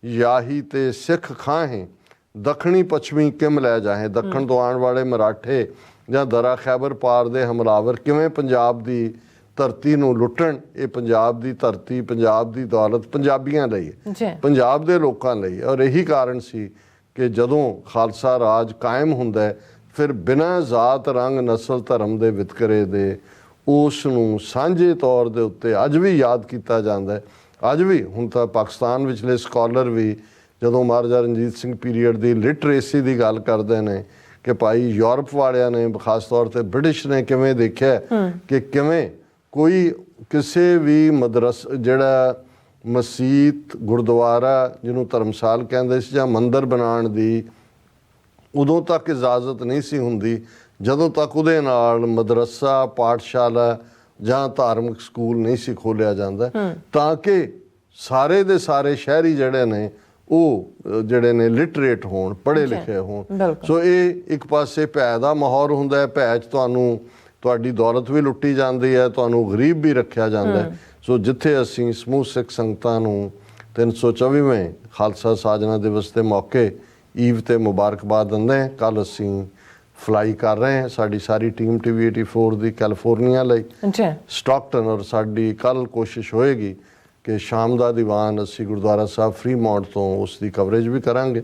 ਯਾਹੀ ਤੇ ਸਿੱਖ ਖਾਹੇ, ਦੱਖਣੀ ਪੱਛਮੀ ਕਿਮ ਲੈ ਜਾਹੇ। ਦੱਖਣ ਤੋਂ ਆਉਣ ਵਾਲੇ ਮਰਾਠੇ ਜਾਂ ਦਰਾ ਖੈਬਰ ਪਾਰ ਦੇ ਹਮਲਾਵਰ ਕਿਵੇਂ ਪੰਜਾਬ ਦੀ ਧਰਤੀ ਨੂੰ ਲੁੱਟਣ। ਇਹ ਪੰਜਾਬ ਦੀ ਧਰਤੀ, ਪੰਜਾਬ ਦੀ ਦੌਲਤ ਪੰਜਾਬੀਆਂ ਲਈ ਹੈ, ਪੰਜਾਬ ਦੇ ਲੋਕਾਂ ਲਈ। ਔਰ ਇਹੀ ਕਾਰਨ ਸੀ ਕਿ ਜਦੋਂ ਖਾਲਸਾ ਰਾਜ ਕਾਇਮ ਹੁੰਦਾ ਹੈ, ਫਿਰ ਬਿਨਾਂ ਜ਼ਾਤ ਰੰਗ ਨਸਲ ਧਰਮ ਦੇ ਵਿਤਕਰੇ ਦੇ ਉਸ ਨੂੰ ਸਾਂਝੇ ਤੌਰ ਦੇ ਉੱਤੇ ਅੱਜ ਵੀ ਯਾਦ ਕੀਤਾ ਜਾਂਦਾ ਹੈ। ਅੱਜ ਵੀ ਹੁਣ ਤਾਂ ਪਾਕਿਸਤਾਨ ਵਿਚਲੇ ਸਕਾਲਰ ਵੀ ਜਦੋਂ ਮਹਾਰਾਜਾ ਰਣਜੀਤ ਸਿੰਘ ਪੀਰੀਅਡ ਦੀ ਲਿਟਰੇਸੀ ਦੀ ਗੱਲ ਕਰਦੇ ਨੇ ਕਿ ਭਾਈ ਯੂਰਪ ਵਾਲਿਆਂ ਨੇ, ਖਾਸ ਤੌਰ ਤੇ ਬ੍ਰਿਟਿਸ਼ ਨੇ, ਕਿਵੇਂ ਦੇਖਿਆ ਕਿ ਕਿਵੇਂ ਕੋਈ ਕਿਸੇ ਵੀ ਜਿਹੜਾ ਮਸੀਤ, ਗੁਰਦੁਆਰਾ ਜਿਹਨੂੰ ਧਰਮਸਾਲ ਕਹਿੰਦੇ ਸੀ, ਜਾਂ ਮੰਦਿਰ ਬਣਾਉਣ ਦੀ ਉਦੋਂ ਤੱਕ ਇਜਾਜ਼ਤ ਨਹੀਂ ਸੀ ਹੁੰਦੀ ਜਦੋਂ ਤੱਕ ਉਹਦੇ ਨਾਲ ਮਦਰਸਾ, ਪਾਠਸ਼ਾਲਾ ਜਾਂ ਧਾਰਮਿਕ ਸਕੂਲ ਨਹੀਂ ਸੀ ਖੋਲ੍ਹਿਆ ਜਾਂਦਾ, ਤਾਂ ਕਿ ਸਾਰੇ ਦੇ ਸਾਰੇ ਸ਼ਹਿਰੀ ਜਿਹੜੇ ਨੇ ਉਹ ਜਿਹੜੇ ਨੇ ਲਿਟਰੇਟ ਹੋਣ, ਪੜ੍ਹੇ ਲਿਖੇ ਹੋਣ। ਸੋ ਇਹ ਇੱਕ ਪਾਸੇ ਭੈ ਦਾ ਮਾਹੌਲ ਹੁੰਦਾ ਹੈ। ਭੈ 'ਚ ਤੁਹਾਨੂੰ ਤੁਹਾਡੀ ਦੌਲਤ ਵੀ ਲੁੱਟੀ ਜਾਂਦੀ ਹੈ, ਤੁਹਾਨੂੰ ਗਰੀਬ ਵੀ ਰੱਖਿਆ ਜਾਂਦਾ ਹੈ। ਸੋ ਜਿੱਥੇ ਅਸੀਂ ਸਮੂਹ ਸਿੱਖ ਸੰਗਤਾਂ ਨੂੰ 324ਵੇਂ ਖਾਲਸਾ ਸਾਜਨਾ ਦਿਵਸ ਦੇ ਮੌਕੇ ਈਵ ਤੇ ਮੁਬਾਰਕਬਾਦ ਦਿੰਦੇ ਹਾਂ। ਕੱਲ੍ਹ ਅਸੀਂ ਫਲਾਈ ਕਰ ਰਹੇ ਹਾਂ, ਸਾਡੀ ਸਾਰੀ ਟੀਮ TV 84 ਦੀ ਕੈਲੀਫੋਰਨੀਆ ਲਈ ਸਟਾਕਟਨ। ਔਰ ਸਾਡੀ ਕੱਲ੍ਹ ਕੋਸ਼ਿਸ਼ ਹੋਏਗੀ ਕਿ ਸ਼ਾਮ ਦਾ ਦੀਵਾਨ ਅਸੀਂ ਗੁਰਦੁਆਰਾ ਸਾਹਿਬ ਫਰੀਮੌਂਟ ਤੋਂ ਉਸ ਦੀ ਕਵਰੇਜ ਵੀ ਕਰਾਂਗੇ।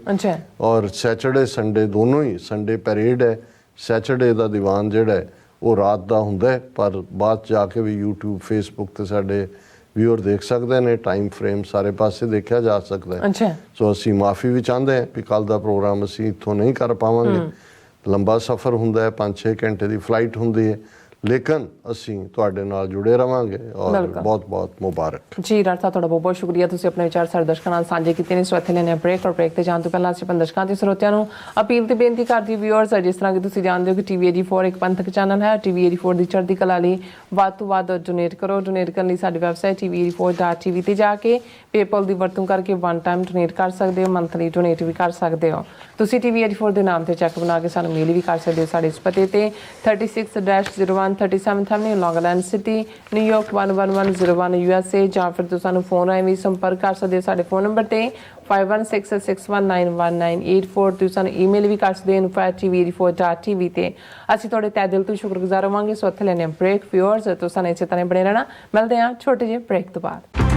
ਔਰ ਸੈਚਰਡੇ ਸੰਡੇ ਦੋਨੋਂ ਹੀ, ਸੰਡੇ ਪੈਰੇਡ ਹੈ, ਸੈਚਰਡੇ ਦਾ ਦੀਵਾਨ ਜਿਹੜਾ ਹੈ ਉਹ ਰਾਤ ਦਾ ਹੁੰਦਾ ਹੈ, ਪਰ ਬਾਅਦ ਜਾ ਕੇ ਵੀ YouTube, Facebook ਤੇ ਸਾਡੇ ਵਿਊਅਰ ਦੇਖ ਸਕਦੇ ਨੇ। ਟਾਈਮ ਫਰੇਮ ਸਾਰੇ ਪਾਸੇ ਦੇਖਿਆ ਜਾ ਸਕਦਾ ਹੈ। ਸੋ ਅਸੀਂ ਮਾਫੀ ਵੀ ਚਾਹੁੰਦੇ ਹਾਂ ਕਿ ਕੱਲ੍ਹ ਦਾ ਪ੍ਰੋਗਰਾਮ ਅਸੀਂ ਇੱਥੋਂ ਨਹੀਂ ਕਰ ਪਾਵਾਂਗੇ। ਲੰਬਾ ਸਫ਼ਰ ਹੁੰਦਾ ਹੈ, 5-6 ਘੰਟੇ ਦੀ ਫਲਾਈਟ ਹੁੰਦੀ ਹੈ, ਲੇਕਿਨ ਅਸੀਂ ਤੁਹਾਡੇ ਨਾਲ ਜੁੜੇ ਰਵਾਂਗੇ। ਔਰ ਬਹੁਤ ਬਹੁਤ ਮੁਬਾਰਕ ਜੀ। ਡਾਕਟਰ ਸਾਹਿਬ ਤੁਹਾਡਾ ਬਹੁਤ ਬਹੁਤ ਸ਼ੁਕਰੀਆ, ਤੁਸੀਂ ਆਪਣੇ ਵਿਚਾਰ ਸਾਡੇ ਦਰਸ਼ਕਾਂ ਨਾਲ ਸਾਂਝੇ ਕੀਤੇ ਨੇ। ਸੋ ਇੱਥੇ ਲੈਣੇ ਬ੍ਰੇਕ, ਔਰ ਬ੍ਰੇਕ ਤੇ ਜਾਣ ਤੋਂ ਪਹਿਲਾਂ ਅਸੀਂ ਆਪਣੇ ਦਰਸ਼ਕਾਂ ਤੇ ਸਰੋਤਿਆਂ ਨੂੰ ਅਪੀਲ ਤੇ ਬੇਨਤੀ ਕਰਦੀ ਵਿਊਅਰਸ, ਜਿਸ ਤਰ੍ਹਾਂ ਕਿ ਤੁਸੀਂ ਜਾਣਦੇ ਹੋ ਕਿ TV 84 ਇੱਕ ਪੰਥਕ ਚੈਨਲ ਹੈ। TV 84 ਦੀ ਚੜ੍ਹਦੀ ਕਲਾ ਲਈ ਵੱਧ ਤੋਂ ਵੱਧ ਡੋਨੇਟ ਕਰੋ। ਡੋਨੇਟ ਕਰਨ ਲਈ ਸਾਡੀ ਵੈਬਸਾਈਟ tv84.tv ਤੇ ਜਾ ਕੇ ਪੇਪਲ ਦੀ ਵਰਤੋਂ ਕਰਕੇ 1 ਟਾਈਮ ਡੋਨੇਟ ਕਰ ਸਕਦੇ ਹੋ, ਮੰਥਲੀ ਡੋਨੇਟ ਵੀ ਕਰ ਸਕਦੇ ਹੋ। ਤੁਸੀਂ TV 84 ਦੇ ਨਾਮ ਤੇ ਚੈੱਕ ਬਣਾ ਕੇ ਸਾਨੂੰ ਮੇਲ ਵੀ ਕਰ ਸਕਦੇ ਹੋ ਸਾਡੇ ਇਸ ਪਤੇ ਤੇ 36-0137 ਲੌਂਗ ਆਈਲੈਂਡ ਸਿਟੀ, ਨਿਊਯਾਰਕ 11101 USA। ਜਾਂ ਫਿਰ ਤੁਸੀਂ ਸਾਨੂੰ ਫੋਨ ਰਾਹੀਂ ਵੀ ਸੰਪਰਕ ਕਰ ਸਕਦੇ ਹੋ ਸਾਡੇ ਫੋਨ ਨੰਬਰ ਤੇ 5166191984। ਤੁਸੀਂ ਸਾਨੂੰ ਈਮੇਲ ਵੀ ਕਰ ਸਕਦੇ ਹੋ info@tv84.tv ਤੇ। ਅਸੀਂ ਤੁਹਾਡੇ ਤਹਿ ਦਿਲ ਤੋਂ ਸ਼ੁਕਰਗੁਜ਼ਾਰ ਹੋਵਾਂਗੇ। ਸੋ ਇੱਥੇ ਲੈਣੇ ਬ੍ਰੇਕ। ਵਿਊਅਰਸ ਤੁਸੀਂ ਸਾਨੂੰ ਇਸੇ ਤਰ੍ਹਾਂ ਬਣੇ ਰਹਿਣਾ। ਮਿਲਦੇ ਹਾਂ ਛੋਟੇ ਜਿਹੇ ਬ੍ਰੇਕ ਤੋਂ ਬਾਅਦ।